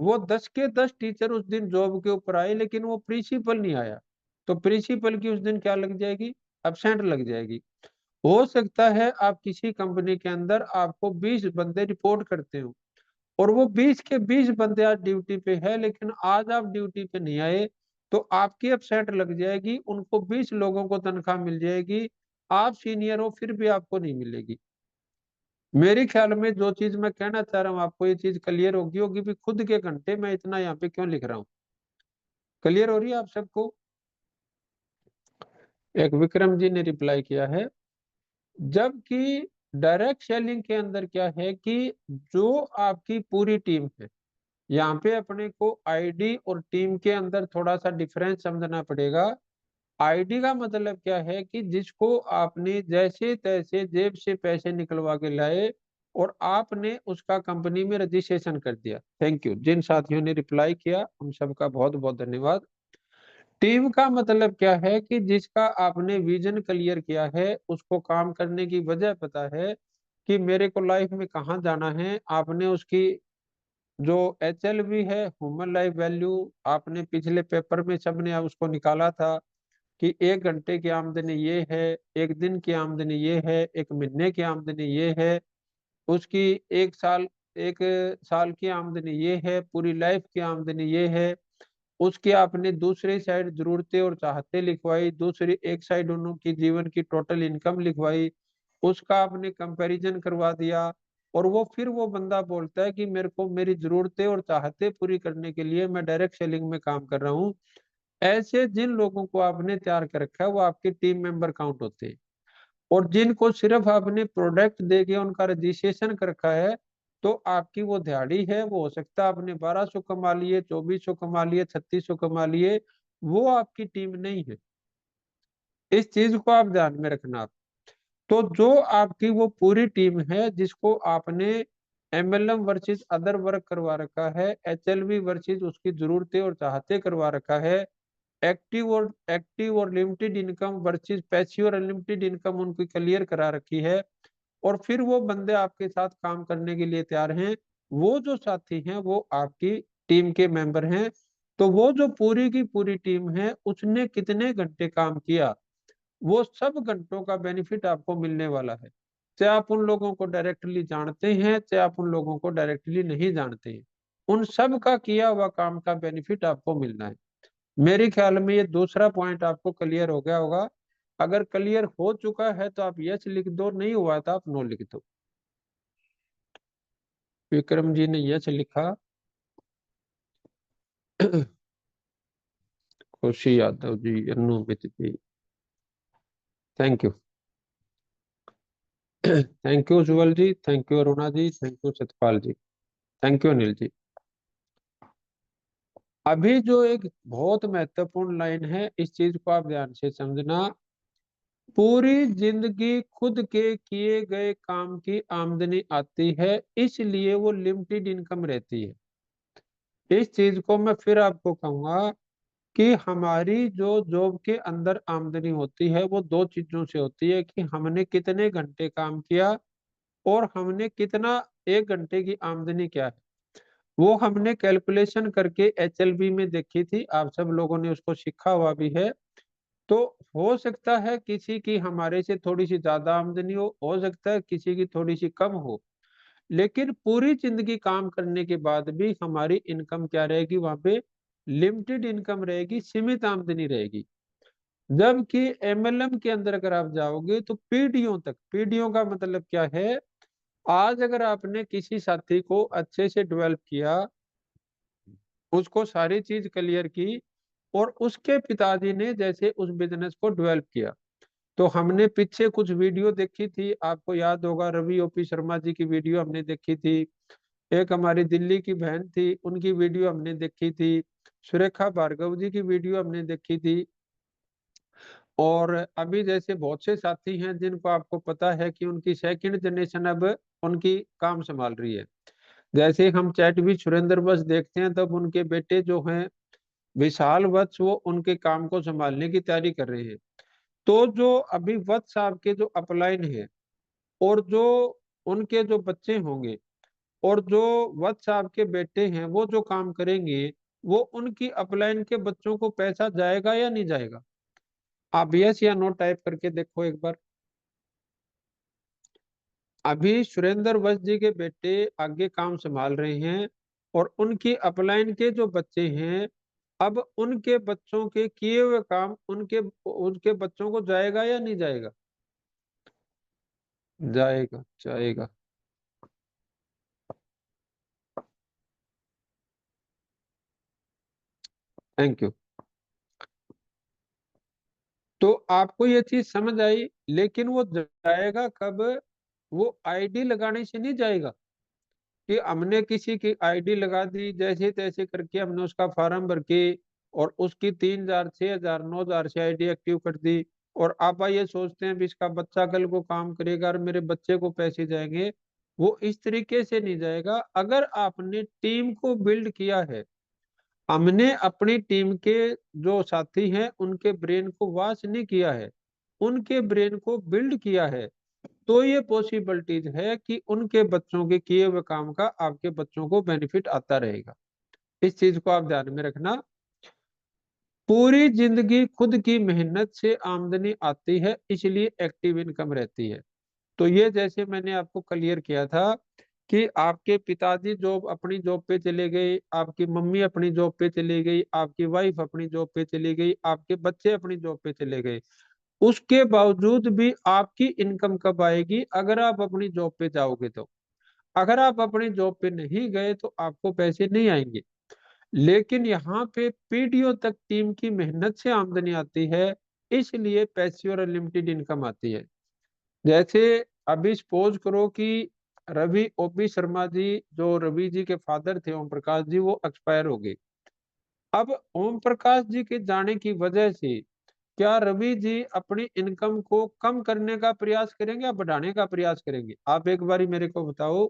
वो 10 के 10 टीचर उस दिन जॉब के ऊपर आए लेकिन वो प्रिंसिपल नहीं आया, तो प्रिंसिपल की उस दिन क्या लग जाएगी? एब्सेंट लग जाएगी। हो सकता है आप किसी कंपनी के अंदर आपको 20 बंदे रिपोर्ट करते हो और वो 20 के 20 बंदे आज ड्यूटी पे है, लेकिन आज आप ड्यूटी पे नहीं आए तो आपकी एब्सेंट लग जाएगी, उनको 20 लोगों को तनख्वाह मिल जाएगी, आप सीनियर हो फिर भी आपको नहीं मिलेगी। मेरे ख्याल में जो चीज मैं कहना चाह रहा हूँ आपको ये चीज क्लियर होगी होगी भी खुद के घंटे मैं इतना यहाँ पे क्यों लिख रहा हूँ। क्लियर हो रही है आप सबको? एक विक्रम जी ने रिप्लाई किया है। जबकि डायरेक्ट सेलिंग के अंदर क्या है कि जो आपकी पूरी टीम है, यहाँ पे अपने को आईडी और टीम के अंदर थोड़ा सा डिफरेंस समझना पड़ेगा। आईडी का मतलब क्या है कि जिसको आपने जैसे तैसे जेब से पैसे निकलवा के लाए और आपने उसका कंपनी में रजिस्ट्रेशन कर दिया। थैंक यू जिन साथियों ने रिप्लाई किया, हम सबका बहुत बहुत धन्यवाद। टीम का मतलब क्या है कि जिसका आपने विजन क्लियर किया है, उसको काम करने की वजह पता है कि मेरे को लाइफ में कहाँ जाना है। आपने उसकी जो HLV है, ह्यूमन लाइफ वैल्यू, आपने पिछले पेपर में सबने उसको निकाला था कि 1 घंटे की आमदनी ये है, एक दिन की आमदनी ये है, एक महीने की आमदनी ये है, उसकी एक साल एक साल की आमदनी ये है, पूरी लाइफ की आमदनी ये है। उसकी आपने दूसरी साइड जरूरतें और चाहते लिखवाई, दूसरी एक साइड उन्हों की जीवन की टोटल इनकम लिखवाई, उसका आपने कंपैरिजन करवा दिया और वो फिर वो बंदा बोलता है कि मेरे को मेरी जरूरतें और चाहते पूरी करने के लिए मैं डायरेक्ट सेलिंग में काम कर रहा हूँ। ऐसे जिन लोगों को आपने तैयार कर रखा है वो आपके टीम मेंबर काउंट होते हैं। और जिनको सिर्फ आपने प्रोडक्ट दे के उनका रजिस्ट्रेशन कर रखा है तो आपकी वो दिहाड़ी है, वो हो सकता है आपने 1200 कमा लिए, 2400 कमा लिए, 3600 कमा लिए, वो आपकी टीम नहीं है। इस चीज को आप ध्यान में रखना आप। तो जो आपकी वो पूरी टीम है जिसको आपने MLM वर्सेस अदर वर्क करवा रखा है, HLV वर्सेस उसकी जरूरतें और चाहते करवा रखा है, एक्टिव और लिमिटेड इनकम वर्सेस पैसिव और अनलिमिटेड इनकम उनकी क्लियर करा रखी है, और फिर वो बंदे आपके साथ काम करने के लिए तैयार हैं। वो जो साथी हैं वो आपकी टीम के मेंबर हैं। तो वो जो पूरी की पूरी टीम है उसने कितने घंटे काम किया, वो सब घंटों का बेनिफिट आपको मिलने वाला है। चाहे आप उन लोगों को डायरेक्टली जानते हैं, चाहे आप उन लोगों को डायरेक्टली नहीं जानते हैं, उन सब का किया हुआ काम का बेनिफिट आपको मिलना है। मेरे ख्याल में ये दूसरा पॉइंट आपको क्लियर हो गया होगा। अगर क्लियर हो चुका है तो आप यस लिख दो, नहीं हुआ तो आप नो लिख दो। विक्रम जी ने यस लिखा, Khushi Yadav ji, Anumit ji, thank you. Thank you Jugal ji, thank you Aruna ji, thank you Satpal ji, thank you Anil ji. अभी जो एक बहुत महत्वपूर्ण लाइन है, इस चीज को आप ध्यान से समझना। पूरी जिंदगी खुद के किए गए काम की आमदनी आती है, इसलिए वो लिमिटेड इनकम रहती है। इस चीज को मैं फिर आपको कहूंगा कि हमारी जो जॉब के अंदर आमदनी होती है वो दो चीजों से होती है, कि हमने कितने घंटे काम किया और हमने कितना, एक घंटे की आमदनी क्या है। वो हमने कैलकुलेशन करके एचएलबी में देखी थी, आप सब लोगों ने उसको सीखा हुआ भी है। तो हो सकता है किसी की हमारे से थोड़ी सी ज्यादा आमदनी हो सकता है किसी की थोड़ी सी कम हो, लेकिन पूरी जिंदगी काम करने के बाद भी हमारी इनकम क्या रहेगी, वहां पे लिमिटेड इनकम रहेगी, सीमित आमदनी रहेगी। जबकि एमएलएम के अंदर अगर आप जाओगे तो पीढ़ियों तक, पीढ़ियों का मतलब क्या है, आज अगर आपने किसी साथी को अच्छे से डेवलप किया, उसको सारी चीज क्लियर की, और उसके पिताजी ने जैसे उस बिजनेस को डेवलप किया, तो हमने पीछे कुछ वीडियो देखी थी, आपको याद होगा रवि ओपी शर्मा जी की वीडियो हमने देखी थी, एक हमारी दिल्ली की बहन थी उनकी वीडियो हमने देखी थी, सुरेखा भार्गव जी की वीडियो हमने देखी थी। और अभी जैसे बहुत से साथी हैं जिनको आपको पता है कि उनकी सेकंड जनरेशन अब उनकी काम संभाल रही है। जैसे हम चैट भी सुरेंद्र बस देखते हैं, तब उनके बेटे जो हैं विशाल वत्स, वो उनके काम को संभालने की तैयारी कर रहे हैं। तो जो अभी वत्स साहब के जो अपलाइन है, और जो उनके जो बच्चे होंगे, और जो वत्स साहब के बेटे हैं, वो जो काम करेंगे, वो उनकी अपलाइन के बच्चों को पैसा जाएगा या नहीं जाएगा? आप यस या नो टाइप करके देखो एक बार। अभी सुरेंद्र वत्स जी के बेटे आगे काम संभाल रहे हैं, और उनकी अपलाइन के जो बच्चे हैं, अब उनके बच्चों के किए हुए काम उनके उनके बच्चों को जाएगा या नहीं जाएगा? जाएगा, जाएगा। Thank you. तो आपको ये चीज समझ आई, लेकिन वो जाएगा कब? वो आईडी लगाने से नहीं जाएगा, कि हमने किसी की आईडी लगा दी, जैसे तैसे करके हमने उसका फॉर्म भर के, और उसकी 3,000 6,000 9,000 से आईडी एक्टिव कर दी, और आप ये सोचते हैं भी इसका बच्चा कल को काम करेगा और मेरे बच्चे को पैसे जाएंगे। वो इस तरीके से नहीं जाएगा। अगर आपने टीम को बिल्ड किया है, हमने अपनी टीम के जो साथी हैं उनके ब्रेन को वॉश नहीं किया है, उनके ब्रेन को बिल्ड किया है, तो ये पॉसिबिलिटीज है कि उनके बच्चों के किए हुए काम का आपके बच्चों को बेनिफिट आता रहेगा। इस चीज को आप ध्यान में रखना। पूरी जिंदगी खुद की मेहनत से आमदनी आती है, इसलिए एक्टिव इनकम रहती है। तो ये जैसे मैंने आपको क्लियर किया था कि आपके पिताजी जॉब अपनी जॉब पे चले गए, आपकी मम्मी अपनी जॉब पे चली गई, आपकी वाइफ अपनी जॉब पे चली गई, आपके बच्चे अपनी जॉब पे चले गए, उसके बावजूद भी आपकी इनकम कब आएगी? अगर आप अपनी जॉब पे जाओगे तो। अगर आप अपनी जॉब पे नहीं गए तो आपको पैसे नहीं आएंगे। लेकिन यहाँ पे पीढ़ियों तक टीम की मेहनत से आमदनी आती है, इसलिए पैसिव और लिमिटेड इनकम आती है। जैसे अभी सपोज करो कि रवि ओपी शर्मा जी, जो रवि जी के फादर थे ओम प्रकाश जी, वो एक्सपायर हो गए। अब ओम प्रकाश जी के जाने की वजह से क्या रवि जी अपनी इनकम को कम करने का प्रयास करेंगे या बढ़ाने का प्रयास करेंगे? आप एक बारी मेरे को बताओ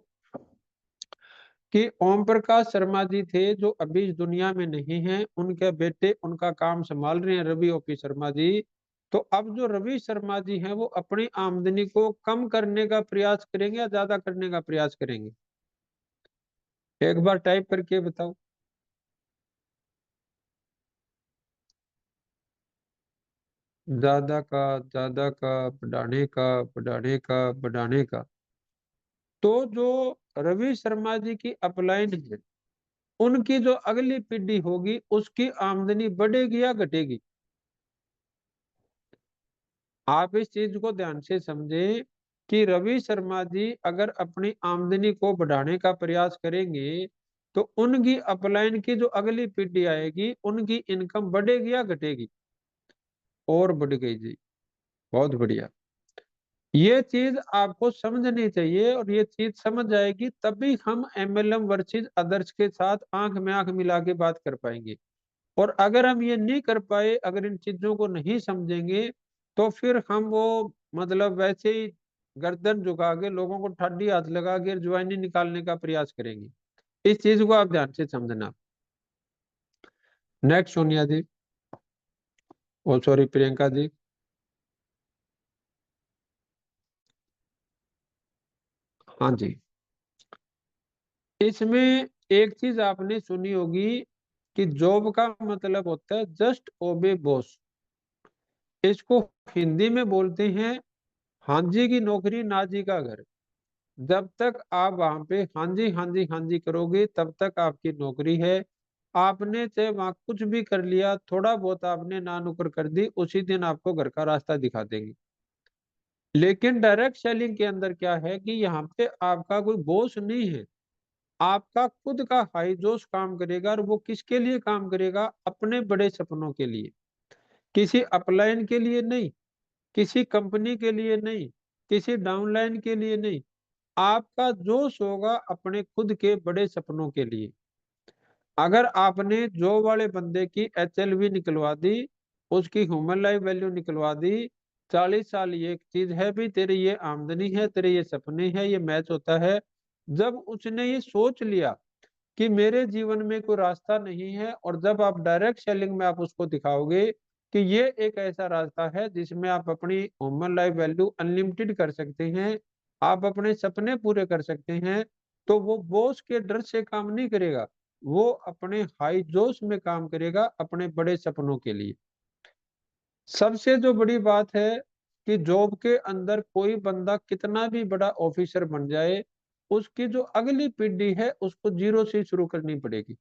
कि ओम प्रकाश शर्मा जी थे जो अभी इस दुनिया में नहीं हैं, उनके बेटे उनका काम संभाल रहे हैं, रवि ओपी शर्मा जी। तो अब जो रवि शर्मा जी हैं वो अपनी आमदनी को कम करने का प्रयास करेंगे या ज्यादा करने का प्रयास करेंगे? एक बार टाइप करके बताओ। ज्यादा का, ज्यादा का, बढ़ाने का, बढ़ाने का, बढ़ाने का। तो जो रवि शर्मा जी की अपलाइन है, उनकी जो अगली पीढ़ी होगी उसकी आमदनी बढ़ेगी या घटेगी? आप इस चीज को ध्यान से समझें कि रवि शर्मा जी अगर अपनी आमदनी को बढ़ाने का प्रयास करेंगे तो उनकी अपलाइन की जो अगली पीढ़ी आएगी उनकी इनकम बढ़ेगी या घटेगी? और बढ़ गई जी, बहुत बढ़िया। ये चीज आपको समझनी चाहिए और ये चीज समझ जाएगी तभी हम एमएलएम वर्सेस अदर्स के साथ आंख में आंख मिला के बात कर पाएंगे। और अगर हम ये नहीं कर पाए, अगर इन चीजों को नहीं समझेंगे, तो फिर हम वो मतलब वैसे ही गर्दन झुका के लोगों को ठंडी हाथ लगा के ज्वाइनी निकालने का प्रयास करेंगे। इस चीज को आप ध्यान से समझना। नेक्स्ट सोनिया जी, ओ सॉरी प्रियंका जी। हाँ जी, इसमें एक चीज आपने सुनी होगी कि जॉब का मतलब होता है जस्ट ओबे बॉस। इसको हिंदी में बोलते हैं हाँ जी की नौकरी ना जी का घर। जब तक आप वहां पे हाँ जी हाँ जी हाँ जी करोगे तब तक आपकी नौकरी है। आपने चाहे वहां कुछ भी कर लिया, थोड़ा बहुत आपने ना नुकर कर दी, उसी दिन आपको घर का रास्ता दिखा देंगे। लेकिन डायरेक्ट सेलिंग के अंदर क्या है कि यहाँ पे आपका कोई बॉस नहीं है। आपका खुद का हाई जोश काम करेगा और वो किसके लिए काम करेगा? अपने बड़े सपनों के लिए। किसी अपलाइन के लिए नहीं, किसी कंपनी के लिए नहीं, किसी डाउनलाइन के लिए नहीं। आपका जोश होगा अपने खुद के बड़े सपनों के लिए। अगर आपने जॉब वाले बंदे की एचएलवी निकलवा दी, उसकी ह्यूमन लाइफ वैल्यू निकलवा दी, 40 साल ये एक चीज है भी, तेरी ये आमदनी है, तेरे ये सपने हैं, ये मैच होता है। जब उसने ये सोच लिया कि मेरे जीवन में कोई रास्ता नहीं है, और जब आप डायरेक्ट सेलिंग में आप उसको दिखाओगे कि ये एक ऐसा रास्ता है जिसमें आप अपनी ह्यूमन लाइफ वैल्यू अनलिमिटेड कर सकते हैं, आप अपने सपने पूरे कर सकते हैं, तो वो बॉस के डर से काम नहीं करेगा। वो अपने हाई जोश में काम करेगा अपने बड़े सपनों के लिए। सबसे जो बड़ी बात है कि जॉब के अंदर कोई बंदा कितना भी बड़ा ऑफिसर बन जाए, उसकी जो अगली पीढ़ी है उसको जीरो से शुरू करनी पड़ेगी।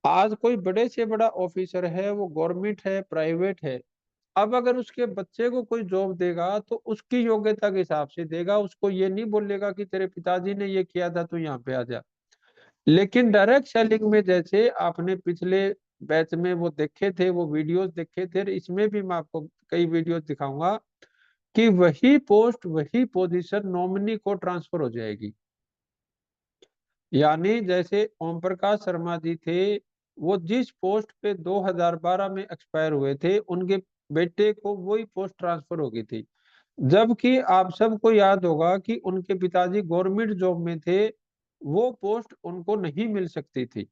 आज कोई बड़े से बड़ा ऑफिसर है, वो गवर्नमेंट है, प्राइवेट है, अब अगर उसके बच्चे को कोई जॉब देगा तो उसकी योग्यता के हिसाब से देगा। उसको ये नहीं बोलेगा कि तेरे पिताजी ने ये किया था तो यहाँ पे आ जा। लेकिन डायरेक्ट सेलिंग में जैसे आपने पिछले बैच में वो देखे थे, वो वीडियोस देखे थे, इसमें भी मैं आपको कई वीडियोस दिखाऊंगा कि वही पोस्ट, वही पोजीशन नॉमिनी को ट्रांसफर हो जाएगी। यानी जैसे ओम प्रकाश शर्मा जी थे, वो जिस पोस्ट पे 2012 में एक्सपायर हुए थे, उनके बेटे को वही पोस्ट ट्रांसफर हो गई थी। जबकि आप सबको याद होगा कि उनके पिताजी गवर्नमेंट जॉब में थे, वो पोस्ट उनको नहीं मिल सकती थी।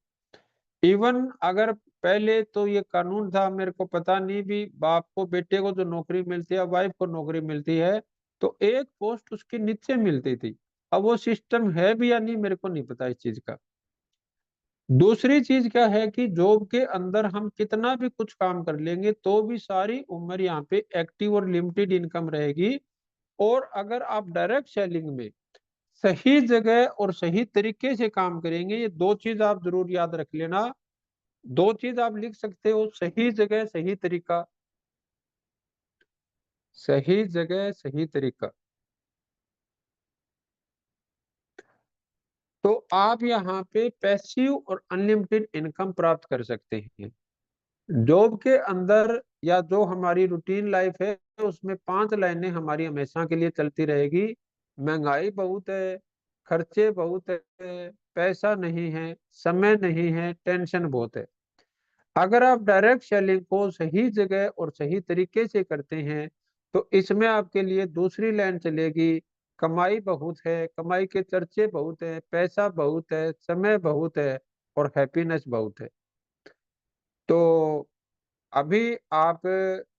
इवन अगर पहले तो ये कानून था, मेरे को पता नहीं भी, बाप को बेटे को जो नौकरी मिलती है, वाइफ को नौकरी मिलती है, तो एक पोस्ट उसके नीचे मिलती थी। अब वो सिस्टम है भी या नहीं मेरे को नहीं पता इस चीज का। दूसरी चीज क्या है कि जॉब के अंदर हम कितना भी कुछ काम कर लेंगे तो भी सारी उम्र यहाँ पे एक्टिव और लिमिटेड इनकम रहेगी। और अगर आप डायरेक्ट सेलिंग में सही जगह और सही तरीके से काम करेंगे, ये दो चीज आप जरूर याद रख लेना। दो चीज आप लिख सकते हो, सही जगह सही तरीका, सही जगह सही तरीका। तो आप यहाँ पे पैसिव और अनलिमिटेड इनकम प्राप्त कर सकते हैं। जॉब के अंदर या जो हमारी रूटीन लाइफ है उसमें 5 लाइनें हमारी हमेशा के लिए चलती रहेगी। महंगाई बहुत है, खर्चे बहुत है, पैसा नहीं है, समय नहीं है, टेंशन बहुत है। अगर आप डायरेक्ट सेलिंग को सही जगह और सही तरीके से करते हैं तो इसमें आपके लिए दूसरी लाइन चलेगी, कमाई बहुत है, कमाई के चर्चे बहुत है, पैसा बहुत है, समय बहुत है, और हैप्पीनेस बहुत है। तो अभी आप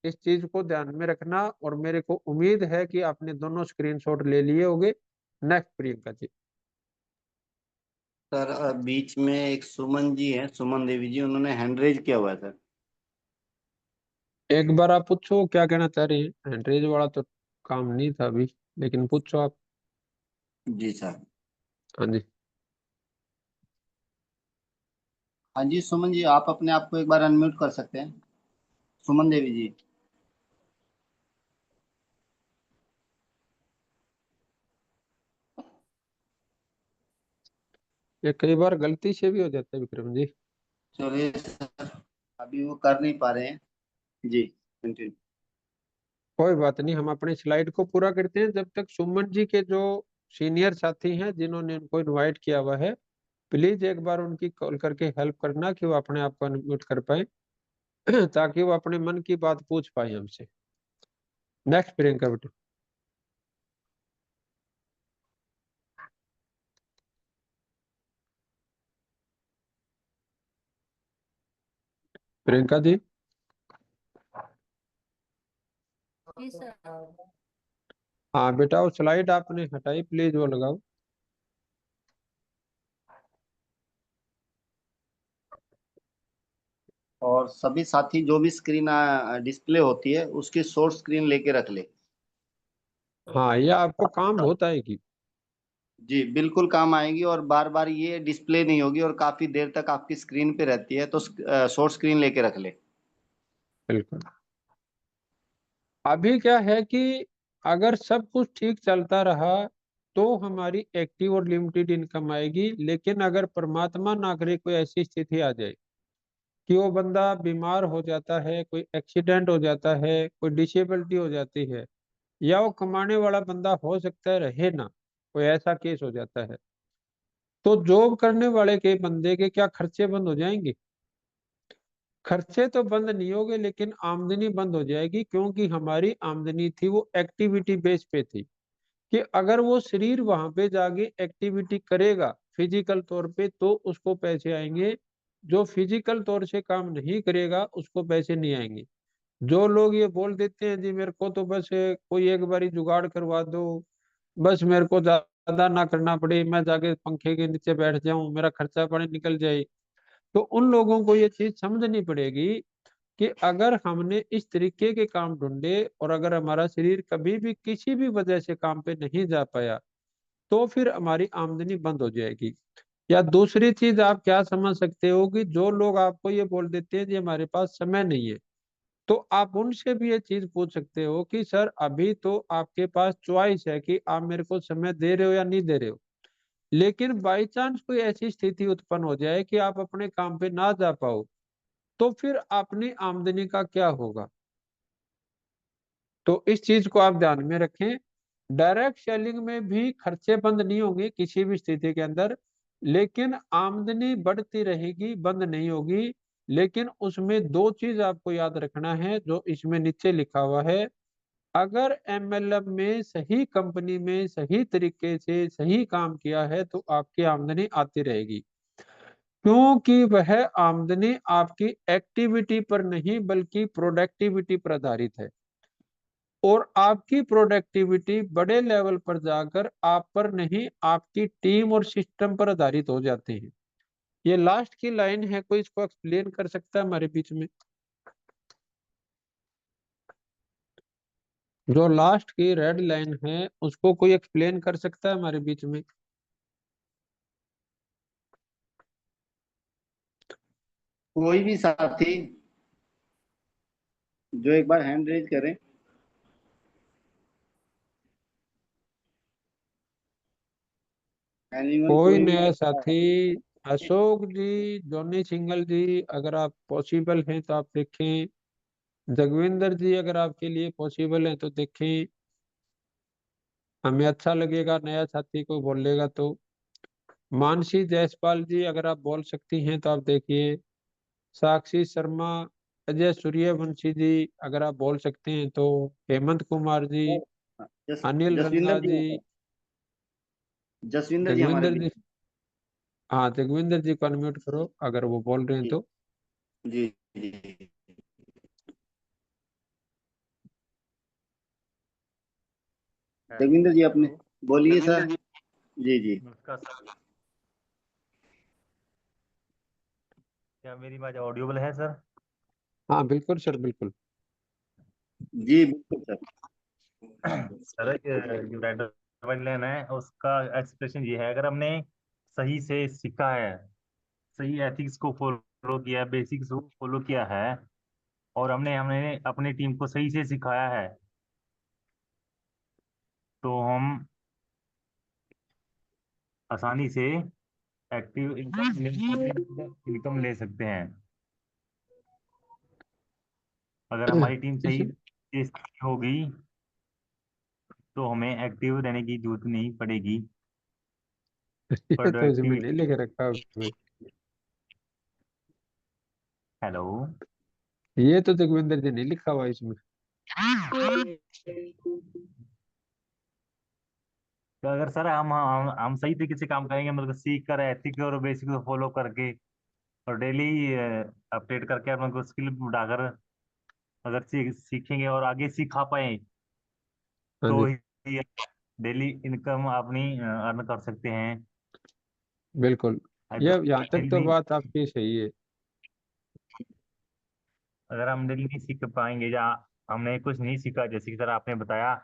इस चीज को ध्यान में रखना, और मेरे को उम्मीद है कि आपने दोनों स्क्रीनशॉट ले लिए होंगे। नेक्स्ट प्रियंका जी। सर बीच में एक सुमन जी है, सुमन देवी जी, उन्होंने हैंड रेज किया हुआ है सर। एक बार आप पूछो क्या कहना चाह रही हैं। हैंड वाला तो काम नहीं था अभी, लेकिन पूछो आप। जी सर। हाँ जी। हाँ जी सुमन जी, आप अपने आप को एक बार अनम्यूट कर सकते हैं, सुमन देवी जी। ये कई बार गलती से भी हो जाता है विक्रम जी। चलिए सर, अभी वो कर नहीं पा रहे हैं। जी कंटिन्यू। कोई बात नहीं, हम अपनी स्लाइड को पूरा करते हैं जब तक सुमन जी के जो सीनियर साथी हैं जिन्होंने उनको इनवाइट किया हुआ है, प्लीज एक बार उनकी कॉल करके हेल्प करना कि वो अपने आप को अनम्यूट कर पाए ताकि वो अपने मन की बात पूछ पाए हमसे। नेक्स्ट प्रियंका बेटा। प्रियंका जी। जी सर। हाँ बेटा, वो स्लाइड आपने हटाई, प्लीज वो लगाओ। और सभी साथी जो भी स्क्रीन डिस्प्ले होती है उसकी शॉर्ट स्क्रीन लेके रख ले। हाँ, ये आपको काम बहुत आएगी। जी बिल्कुल काम आएगी, और बार बार ये डिस्प्ले नहीं होगी और काफी देर तक आपकी स्क्रीन पे रहती है, तो शॉर्ट स्क्रीन लेके रख ले। बिल्कुल। अभी क्या है कि अगर सब कुछ ठीक चलता रहा तो हमारी एक्टिव और लिमिटेड इनकम आएगी, लेकिन अगर परमात्मा ना करे कोई ऐसी स्थिति आ जाए कि वो बंदा बीमार हो जाता है, कोई एक्सीडेंट हो जाता है, कोई डिसेबिलिटी हो जाती है, या वो कमाने वाला बंदा हो सकता है रहे ना, कोई ऐसा केस हो जाता है, तो जॉब करने वाले के बंदे के क्या खर्चे बंद हो जाएंगे? खर्चे तो बंद नहीं होंगे, लेकिन आमदनी बंद हो जाएगी, क्योंकि हमारी आमदनी थी वो एक्टिविटी बेस पे थी कि अगर वो शरीर वहां पे जाके एक्टिविटी करेगा फिजिकल तौर पे तो उसको पैसे आएंगे, जो फिजिकल तौर से काम नहीं करेगा उसको पैसे नहीं आएंगे। जो लोग ये बोल देते हैं जी मेरे को तो बस कोई एक बारी जुगाड़ करवा दो, बस मेरे को ज्यादा ना करना पड़े, मैं जाके पंखे के नीचे बैठ जाऊं, मेरा खर्चा पानी निकल जाए, तो उन लोगों को ये चीज समझनी पड़ेगी कि अगर हमने इस तरीके के काम ढूंढे और अगर हमारा शरीर कभी भी किसी भी वजह से काम पे नहीं जा पाया तो फिर हमारी आमदनी बंद हो जाएगी। या दूसरी चीज आप क्या समझ सकते हो कि जो लोग आपको ये बोल देते हैं कि हमारे पास समय नहीं है, तो आप उनसे भी ये चीज पूछ सकते हो कि सर अभी तो आपके पास चॉइस है कि आप मेरे को समय दे रहे हो या नहीं दे रहे हो, लेकिन बाई चांस कोई ऐसी स्थिति उत्पन्न हो जाए कि आप अपने काम पे ना जा पाओ, तो फिर अपनी आमदनी का क्या होगा? तो इस चीज को आप ध्यान में रखें। डायरेक्ट सेलिंग में भी खर्चे बंद नहीं होंगे किसी भी स्थिति के अंदर, लेकिन आमदनी बढ़ती रहेगी, बंद नहीं होगी। लेकिन उसमें दो चीज आपको याद रखना है जो इसमें नीचे लिखा हुआ है। अगर एमएलएम में सही कंपनी में सही तरीके से सही काम किया है तो आपकी आमदनी आती रहेगी, क्योंकि वह आमदनी आपकी एक्टिविटी पर नहीं बल्कि प्रोडक्टिविटी पर आधारित है, और आपकी प्रोडक्टिविटी बड़े लेवल पर जाकर आप पर नहीं आपकी टीम और सिस्टम पर आधारित हो जाते हैं। ये लास्ट की लाइन है, कोई इसको एक्सप्लेन कर सकता है हमारे बीच में? जो लास्ट की रेड लाइन है उसको कोई एक्सप्लेन कर सकता है हमारे बीच में? कोई भी साथी जो एक बार हैंड रेज करें। एनीवन, कोई कोई भी नया बंदा साथी? अशोक जी, जॉनी सिंगल जी, अगर आप पॉसिबल हैं तो आप देखें। जगविंदर जी, अगर आपके लिए पॉसिबल है तो देखें, हमें अच्छा लगेगा नया साथी को बोलेगा तो। मानसी जायसवाल जी, अगर आप बोल सकती हैं तो आप देखिए। साक्षी शर्मा, अजय सूर्यवंशी जी, अगर आप बोल सकते हैं तो। हेमंत कुमार जी, है। अनिल जसविंदर रंगा जी जी, हैं सर। जसविंदर जी हमारे जगविंदर लिए। जी। हाँ, जगविंदर जी को अनम्यूट करो अगर वो बोल रहे हैं जी तो। जी जी। जगविंदर जी अपने हेलो। बोलिए सर। जी जी। नमस्कार सर, क्या मेरी आवाज ऑडियोबल है सर? हाँ बिल्कुल सर, बिल्कुल। जी बिल्कुल सर। सर जो रेड वाइट लाइन है उसका एक्सप्रेशन ये है, अगर हमने सही से सीखा है, सही एथिक्स को फॉलो किया, बेसिक्स को फॉलो किया है, और हमने हमने अपनी टीम को सही से सिखाया है, तो हम आसानी से एक्टिव इनकम ले सकते हैं। अगर हमारी टीम सही से होगी तो हमें एक्टिव रहने की जरूरत नहीं पड़ेगी। ये तो इसमें नहीं प्रोडक्टिविटी। लिख रखा उसमें। हेलो। ये तो जोगविंदर जी नहीं लिखा हुआ इसमें। तो अगर सर हम सही तरीके से काम करेंगे, मतलब सीख कर एथिक और बेसिक को फॉलो करके और डेली अपडेट करके अपने को स्किल बढ़ाकर अगर सीखेंगे और आगे सिखा पाए हाँ तो जी, ही डेली इनकम अपनी अर्न कर सकते हैं। बिल्कुल। ये यहाँ तक तो डेली बात आपकी सही है। अगर हम डेली नहीं सीख पाएंगे या हमने कुछ नहीं सीखा, जैसे कि सर आपने बताया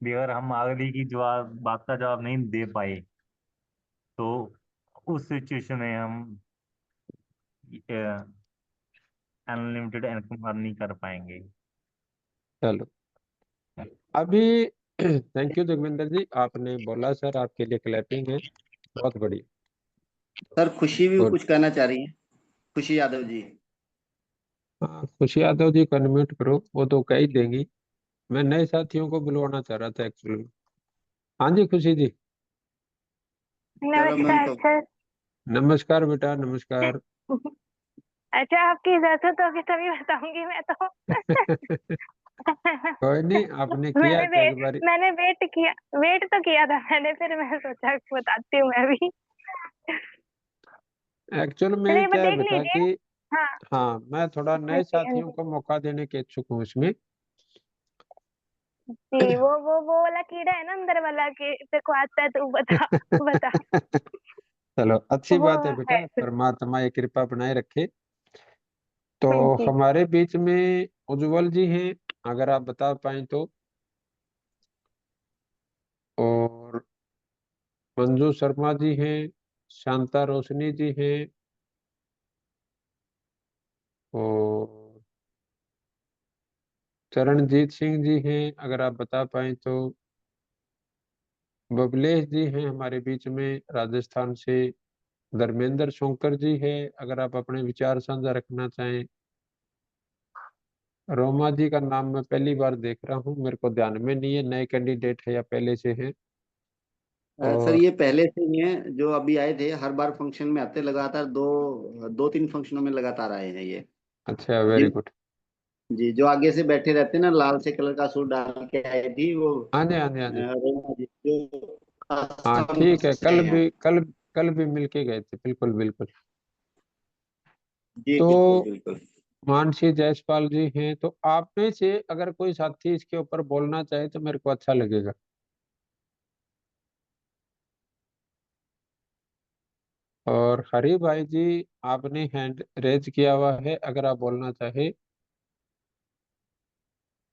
भी, अगर हम अगली की जवाब बात का जवाब नहीं दे पाए तो उस सिचुएशन में हम अनलिमिटेड इनकम अर्न नहीं कर पाएंगे। चलो अभी थैंक यू जोगविंदर जी, आपने बोला सर, आपके लिए क्लैपिंग है। बहुत बढ़िया। सर खुशी भी गुड। कुछ कहना चाह रही है, खुशी यादव जी। हाँ, खुशी यादव जी को अनम्यूट करो, वो तो कह ही देंगी। मैं नए साथियों को बुलवाना चाह रहा था एक्चुअली में। हाँ जी खुशी जी। चलो मैम नमस्कार तो सर। नमस्कार बेटा, नमस्कार। अच्छा, आपकी इजाजत होगी तभी बताऊंगी मैं तो। कोई नहीं, आपने किया मैंने था एक बार। मैंने वेट तो किया था मैंने, फिर मैं सोचा बताती हूँ मैं भी। एक्चुअल में चलिए क्या बस है देख बेटा लीजिए। कि हाँ। हाँ, मैं थोड़ा हाँ नए जी, हाँ साथियों जी। को मौका देने के इच्छुक हूँ इसमें। जी, वो वाला कीड़ा है ना अंदर वाला, कि तेरे को आता है तू बता। बता। चलो अच्छी वो बात है है। बेटा, परमात्मा ये कृपा बनाए रखे। तो हाँ जी। हमारे बीच में उज्जवल जी हैं, अगर आप बता पाए तो। और मंजू शर्मा जी हैं, शांता रोशनी जी हैं, और चरणजीत सिंह जी हैं, अगर आप बता पाए तो। बबलेश जी हैं हमारे बीच में राजस्थान से। धर्मेंद्र शोंकर जी है, अगर आप अपने विचार साझा रखना चाहें। रोमा जी का नाम मैं पहली बार देख रहा हूँ, मेरे को ध्यान में नहीं है, नए कैंडिडेट है या पहले से है। सर और ये पहले से ही हैं, जो अभी आए थे, हर बार फंक्शन में आते, लगातार दो दो तीन फंक्शनों में लगातार आए हैं ये। अच्छा, वेरी जिन गुड। जी, जो आगे से बैठे रहते हैं ना, लाल से कलर का सूट डाल के आई थी वो, हाँ जी, हाँ जी, हाँ जी। रोमा जी जो हाँ असम ठीक है, से हैं। कल भी मिलके गए थे, बिल्कुल बिल्कुल। जी बिल्कुल तो बिल्कुल। मानसी जायसवाल जी हैं, तो आप में से अगर कोई साथी इसके ऊपर बोलना चाहे तो मेरे को अच्छा लगेगा। और हरी भाई जी, आपने हैंड रेज किया हुआ है, अगर आप बोलना चाहे।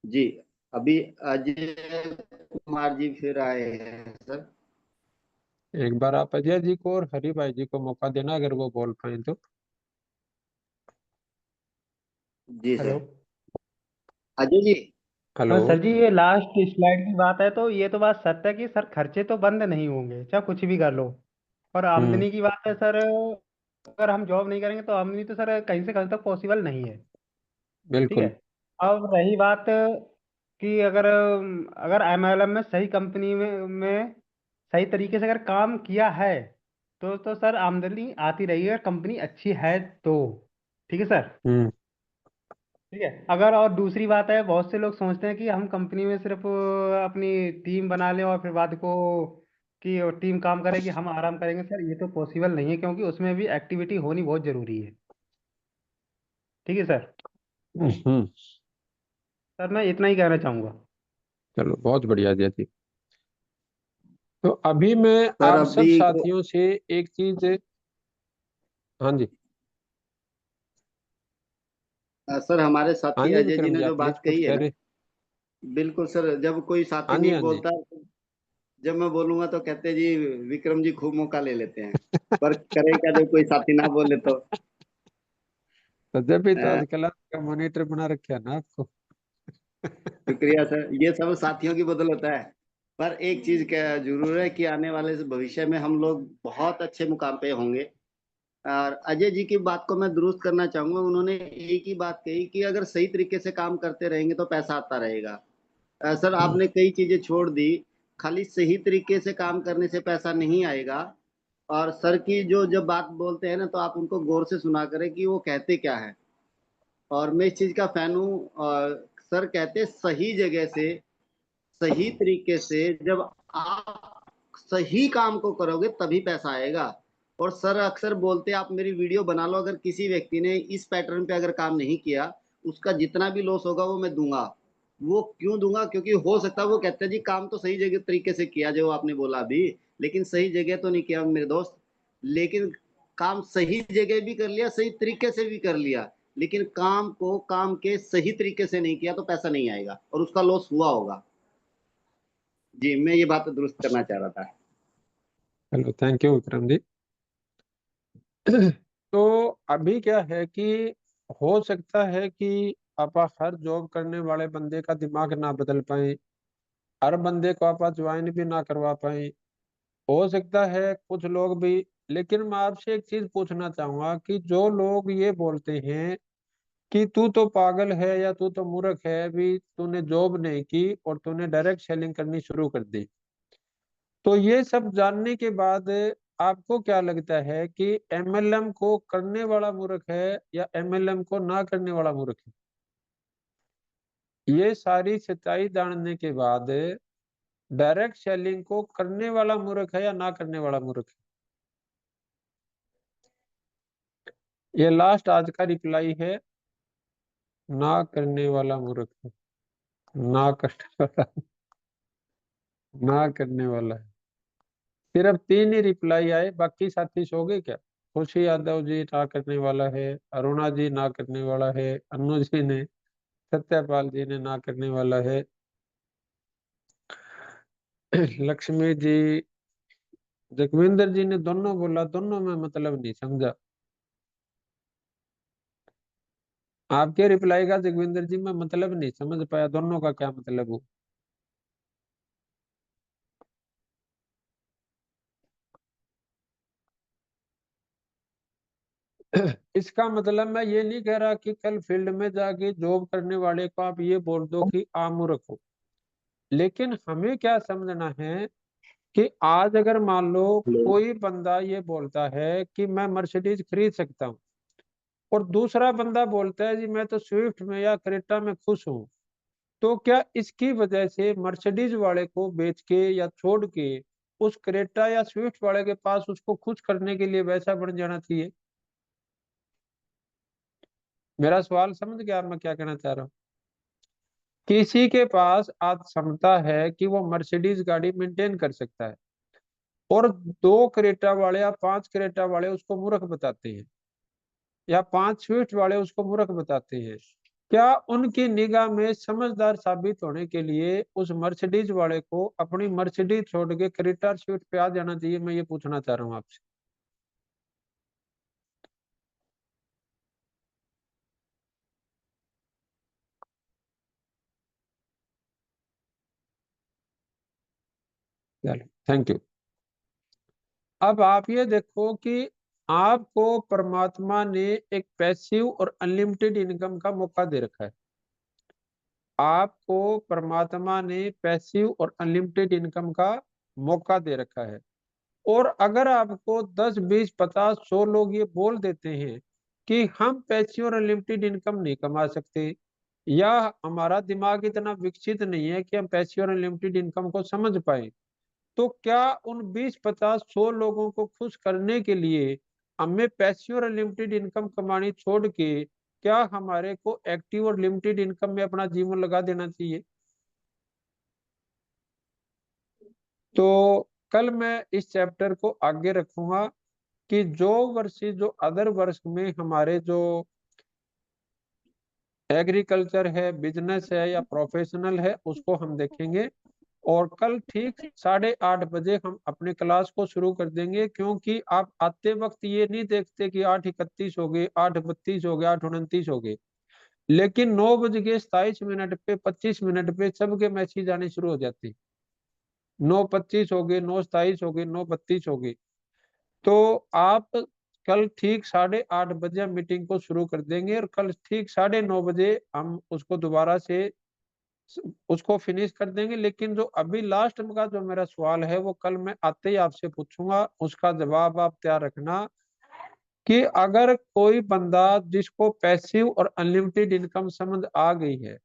जी अभी अजय कुमार जी फिर आए हैं सर। एक बार आप अजय जी को और हरी भाई जी को मौका देना, अगर वो बोल पाए तो। जी hello. Sir. Ajay ji. Hello. हाँ सर जी, ये लास्ट स्लाइड की बात है तो ये तो बात सत्य है कि सर खर्चे तो बंद नहीं होंगे चाहे कुछ भी कर लो। और हम्म, आमदनी की बात है सर, अगर हम जॉब नहीं करेंगे तो आमदनी तो सर कहीं से कहीं तक पॉसिबल नहीं है। ठीक है। बिल्कुल। अब रही बात कि अगर अगर एमएलएम में सही कंपनी में सही तरीके से अगर काम किया है तो सर आमदनी आती रहेगी, अगर कंपनी अच्छी है तो। ठीक है सर। हम्म, ठीक है। अगर और दूसरी बात है, बहुत से लोग सोचते हैं कि हम कंपनी में सिर्फ अपनी टीम बना लें और फिर बाद को कि टीम काम करेगी हम आराम करेंगे, सर ये तो पॉसिबल नहीं है, क्योंकि उसमें भी एक्टिविटी होनी बहुत जरूरी है। ठीक है सर। हम्म। सर मैं इतना ही कहना चाहूंगा। चलो बहुत बढ़िया जय जी। तो अभी मैं सर आप सब अभी को साथियों से एक चीज। हाँ जी। सर हमारे हाँ साथी जी अजय जी विक्रम ने जी, जो आप प्लीज बात कुछ कही है कह ना, रहे। बिल्कुल सर, जब कोई साथी हाँ जी, नहीं हाँ जी। बोलता, जब मैं बोलूंगा तो कहते हैं जी विक्रम जी खूब मौका ले लेते हैं, पर करे क्या जब कोई साथी ना बोले तो। तो जब भी तो अ, आज क्लास का मॉनिटर बना रखा है ना आपको। शुक्रिया सर, ये सब साथियों की बदौलत है। पर एक चीज क्या जरूर है कि आने वाले भविष्य में हम लोग बहुत अच्छे मुकाम पे होंगे। और अजय जी की बात को मैं दुरुस्त करना चाहूंगा, उन्होंने एक ही बात कही कि अगर सही तरीके से काम करते रहेंगे तो पैसा आता रहेगा। सर आपने कई चीजें छोड़ दी, खाली सही तरीके से काम करने से पैसा नहीं आएगा। और सर की जो जब बात बोलते हैं ना, तो आप उनको गौर से सुना करें कि वो कहते क्या है। और मैं इस चीज का फैन हूँ। और सर कहते सही जगह से, सही तरीके से जब आप सही काम को करोगे तभी पैसा आएगा। और सर अक्सर बोलते हैं आप मेरी वीडियो बना लो, अगर किसी व्यक्ति ने इस पैटर्न पे अगर काम नहीं किया, उसका जितना भी लॉस होगा वो मैं दूंगा। वो क्यों दूंगा? क्योंकि हो सकता है वो कहते हैं जी काम तो सही जगह तरीके से किया जो आपने बोला अभी, लेकिन सही जगह तो नहीं किया मेरे दोस्त। लेकिन काम सही जगह भी कर लिया, सही तरीके से भी कर लिया, लेकिन काम को काम के सही तरीके से नहीं किया तो पैसा नहीं आएगा और उसका लॉस हुआ होगा। जी, मैं ये बात दुरुस्त करना चाह रहा था। चलो, थैंक यू विक्रम जी। तो अभी क्या है कि हो सकता है कि आप हर जॉब करने वाले बंदे का दिमाग ना बदल पाए, हर बंदे को आप ज्वाइन भी ना करवा पाए। हो सकता है कुछ लोग भी। लेकिन मैं आपसे एक चीज पूछना चाहूंगा कि जो लोग ये बोलते हैं कि तू तो पागल है या तू तो मूर्ख है, भी तूने जॉब नहीं की और तूने डायरेक्ट सेलिंग करनी शुरू कर दी, तो ये सब जानने के बाद आपको क्या लगता है कि एमएलएम को करने वाला मूर्ख है या एमएलएम को ना करने वाला मूर्ख है? ये सारी सच्चाई जानने के बाद डायरेक्ट सेलिंग को करने वाला मूर्ख है या ना करने वाला मूर्ख है? ये लास्ट आज का रिप्लाई है, ना करने वाला मूर्ख है। ना करने वाला, ना करने वाला है। सिर्फ 3 ही रिप्लाई आए, बाकी साथी सो गए क्या? खुशी यादव जी ना करने वाला है, अरुणा जी ना करने वाला है, अनु जी ने, सत्यपाल जी ने ना करने वाला है, लक्ष्मी जी, जगविंदर जी ने दोनों बोला, दोनों में मतलब नहीं समझा। आपके रिप्लाई का जगविंदर जी मैं मतलब नहीं समझ पाया, दोनों का क्या मतलब हो? इसका मतलब मैं ये नहीं कह रहा कि कल फील्ड में जाके जॉब करने वाले को आप ये बोल दो कि आमूर्ख हो। लेकिन हमें क्या समझना है कि आज अगर मान लो हेलो। कोई बंदा ये बोलता है कि मैं मर्सिडीज खरीद सकता हूँ, और दूसरा बंदा बोलता है जी मैं तो स्विफ्ट में या क्रेटा में खुश हूँ, तो क्या इसकी वजह से मर्सिडीज वाले को बेच के या छोड़ के उस क्रेटा या स्विफ्ट वाले के पास उसको खुश करने के लिए वैसा बन जाना चाहिए? मेरा सवाल समझ गया मैं क्या कहना चाह रहा हूँ? किसी के पास आज क्षमता है कि वो मर्सिडीज गाड़ी मेंटेन कर सकता है, और 2 क्रेटा वाले या 5 क्रेटा वाले उसको मूर्ख बताते हैं, या 5 स्विफ्ट वाले उसको मूर्ख बताते हैं। क्या उनकी निगाह में समझदार साबित होने के लिए उस मर्सिडीज वाले को अपनी मर्सिडीज छोड़ के क्रेटा स्विफ्ट पे आ जाना चाहिए? मैं ये पूछना चाह रहा हूँ आपसे। चलो, थैंक यू। अब आप ये देखो कि आपको परमात्मा ने एक पैसिव और अनलिमिटेड इनकम का मौका दे रखा है। आपको परमात्मा ने पैसिव और अनलिमिटेड इनकम का मौका दे रखा है। और अगर आपको 10 20 50 100 लोग ये बोल देते हैं कि हम पैसिव और अनलिमिटेड इनकम नहीं कमा सकते, या हमारा दिमाग इतना विकसित नहीं है कि हम पैसिव और अनलिमिटेड इनकम को समझ पाए, तो क्या उन 20 50 100 लोगों को खुश करने के लिए हमें पैसिव और लिमिटेड इनकम कमानी छोड़ के क्या हमारे को एक्टिव और लिमिटेड इनकम में अपना जीवन लगा देना चाहिए? तो कल मैं इस चैप्टर को आगे रखूंगा कि जो वर्सेस जो अदर वर्ष में हमारे जो एग्रीकल्चर है, बिजनेस है या प्रोफेशनल है, उसको हम देखेंगे। और कल ठीक 8:30 बजे हम अपने क्लास को शुरू कर देंगे, क्योंकि आप आते वक्त ये नहीं देखते कि 8:31 हो गए, 8:32 हो गए, 8:29 हो गए, लेकिन 9:27 पे, 25 मिनट पे सबके मैसेज आने शुरू हो जाते हैं। 9:25 हो गए, 9:27 हो गए, 9:32 हो गए। तो आप कल ठीक 8:30 बजे हम मीटिंग को शुरू कर देंगे, और कल ठीक 9:30 बजे हम उसको दोबारा से उसको फिनिश कर देंगे। लेकिन जो अभी लास्ट का जो मेरा सवाल है, वो कल मैं आते ही आपसे पूछूंगा, उसका जवाब आप तैयार रखना कि अगर कोई बंदा जिसको पैसिव और अनलिमिटेड इनकम समझ आ गई है,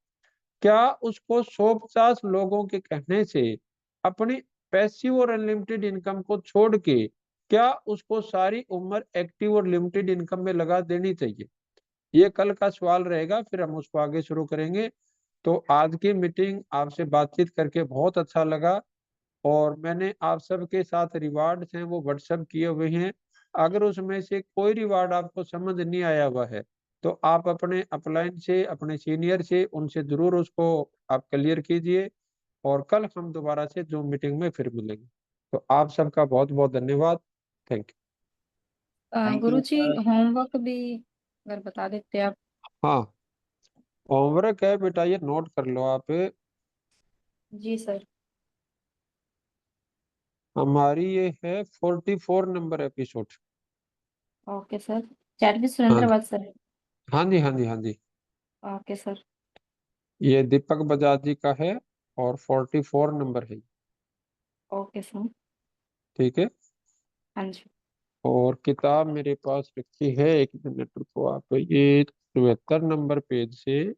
क्या उसको 150 लोगों के कहने से अपनी पैसिव और अनलिमिटेड इनकम को छोड़ के क्या उसको सारी उम्र एक्टिव और लिमिटेड इनकम में लगा देनी चाहिए? ये कल का सवाल रहेगा, फिर हम उसको आगे शुरू करेंगे। तो आज की मीटिंग आपसे बातचीत करके बहुत अच्छा लगा, और मैंने आप सबके साथ रिवार्ड्स हैं वो व्हाट्सएप किए हुए हैं। अगर उसमें से कोई रिवार्ड आपको समझ नहीं आया हुआ है, तो आप अपने अपलाइन से, अपने सीनियर से, उनसे जरूर उसको आप क्लियर कीजिए, और कल हम दोबारा से जूम मीटिंग में फिर मिलेंगे। तो आप सबका बहुत बहुत धन्यवाद। Thank thank you Guruji, sir. Homework भी अगर बता देते आप। यू। हाँ, होमवर्क है बेटा, ये नोट कर लो आप। जी सर। हमारी ये है 44 number episode. Okay sir. Chat भी हाँ, सुरेंद्र वत्स सर। हाँ जी, हाँ जी, हाँ जी। Okay sir. ये दीपक बजाज जी का है, और 44 नंबर है। Okay sir. ठीक है। हाँ जी। और किताब मेरे पास रखी है, 1 मिनट रुको आप, ये 74 नंबर पेज से,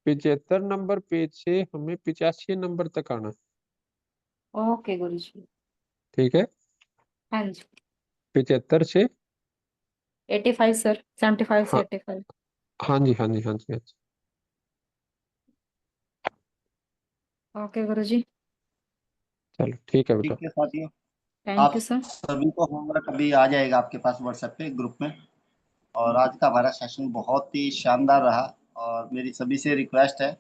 75 नंबर पेज से हमें 85 नंबर तक आना। ओके गुरुजी। ठीक है। हाँ जी। 75 से, 85 सर, 75 से हाँ, 85। हाँ जी, हाँ जी, हाँ जी, हाँ जी। ओके गुरुजी। चलो ठीक है बेटा। ठीक है साथियों, थैंक आप यू सर। सभी को होमवर्क अभी आ जाएगा आपके पास व्हाट्सएप पे ग्रुप में। और आज का हमारा सेशन बहुत ही शानदार रहा, और मेरी सभी से रिक्वेस्ट है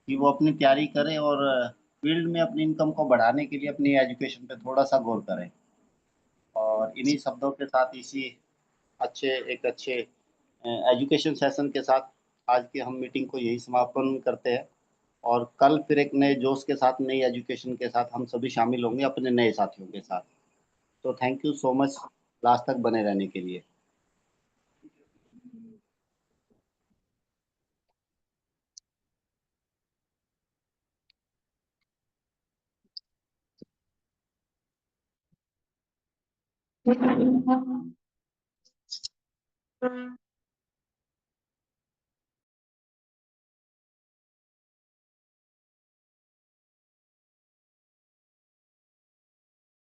कि वो अपनी तैयारी करें और फील्ड में अपनी इनकम को बढ़ाने के लिए अपनी एजुकेशन पे थोड़ा सा गौर करें। और इन्हीं शब्दों के साथ, इसी अच्छे एजुकेशन सेशन के साथ आज की हम मीटिंग को यही समापन करते हैं। और कल फिर एक नए जोश के साथ, नई एजुकेशन के साथ हम सभी शामिल होंगे अपने नए साथियों के साथ। तो thank you so much last तक बने रहने के लिए।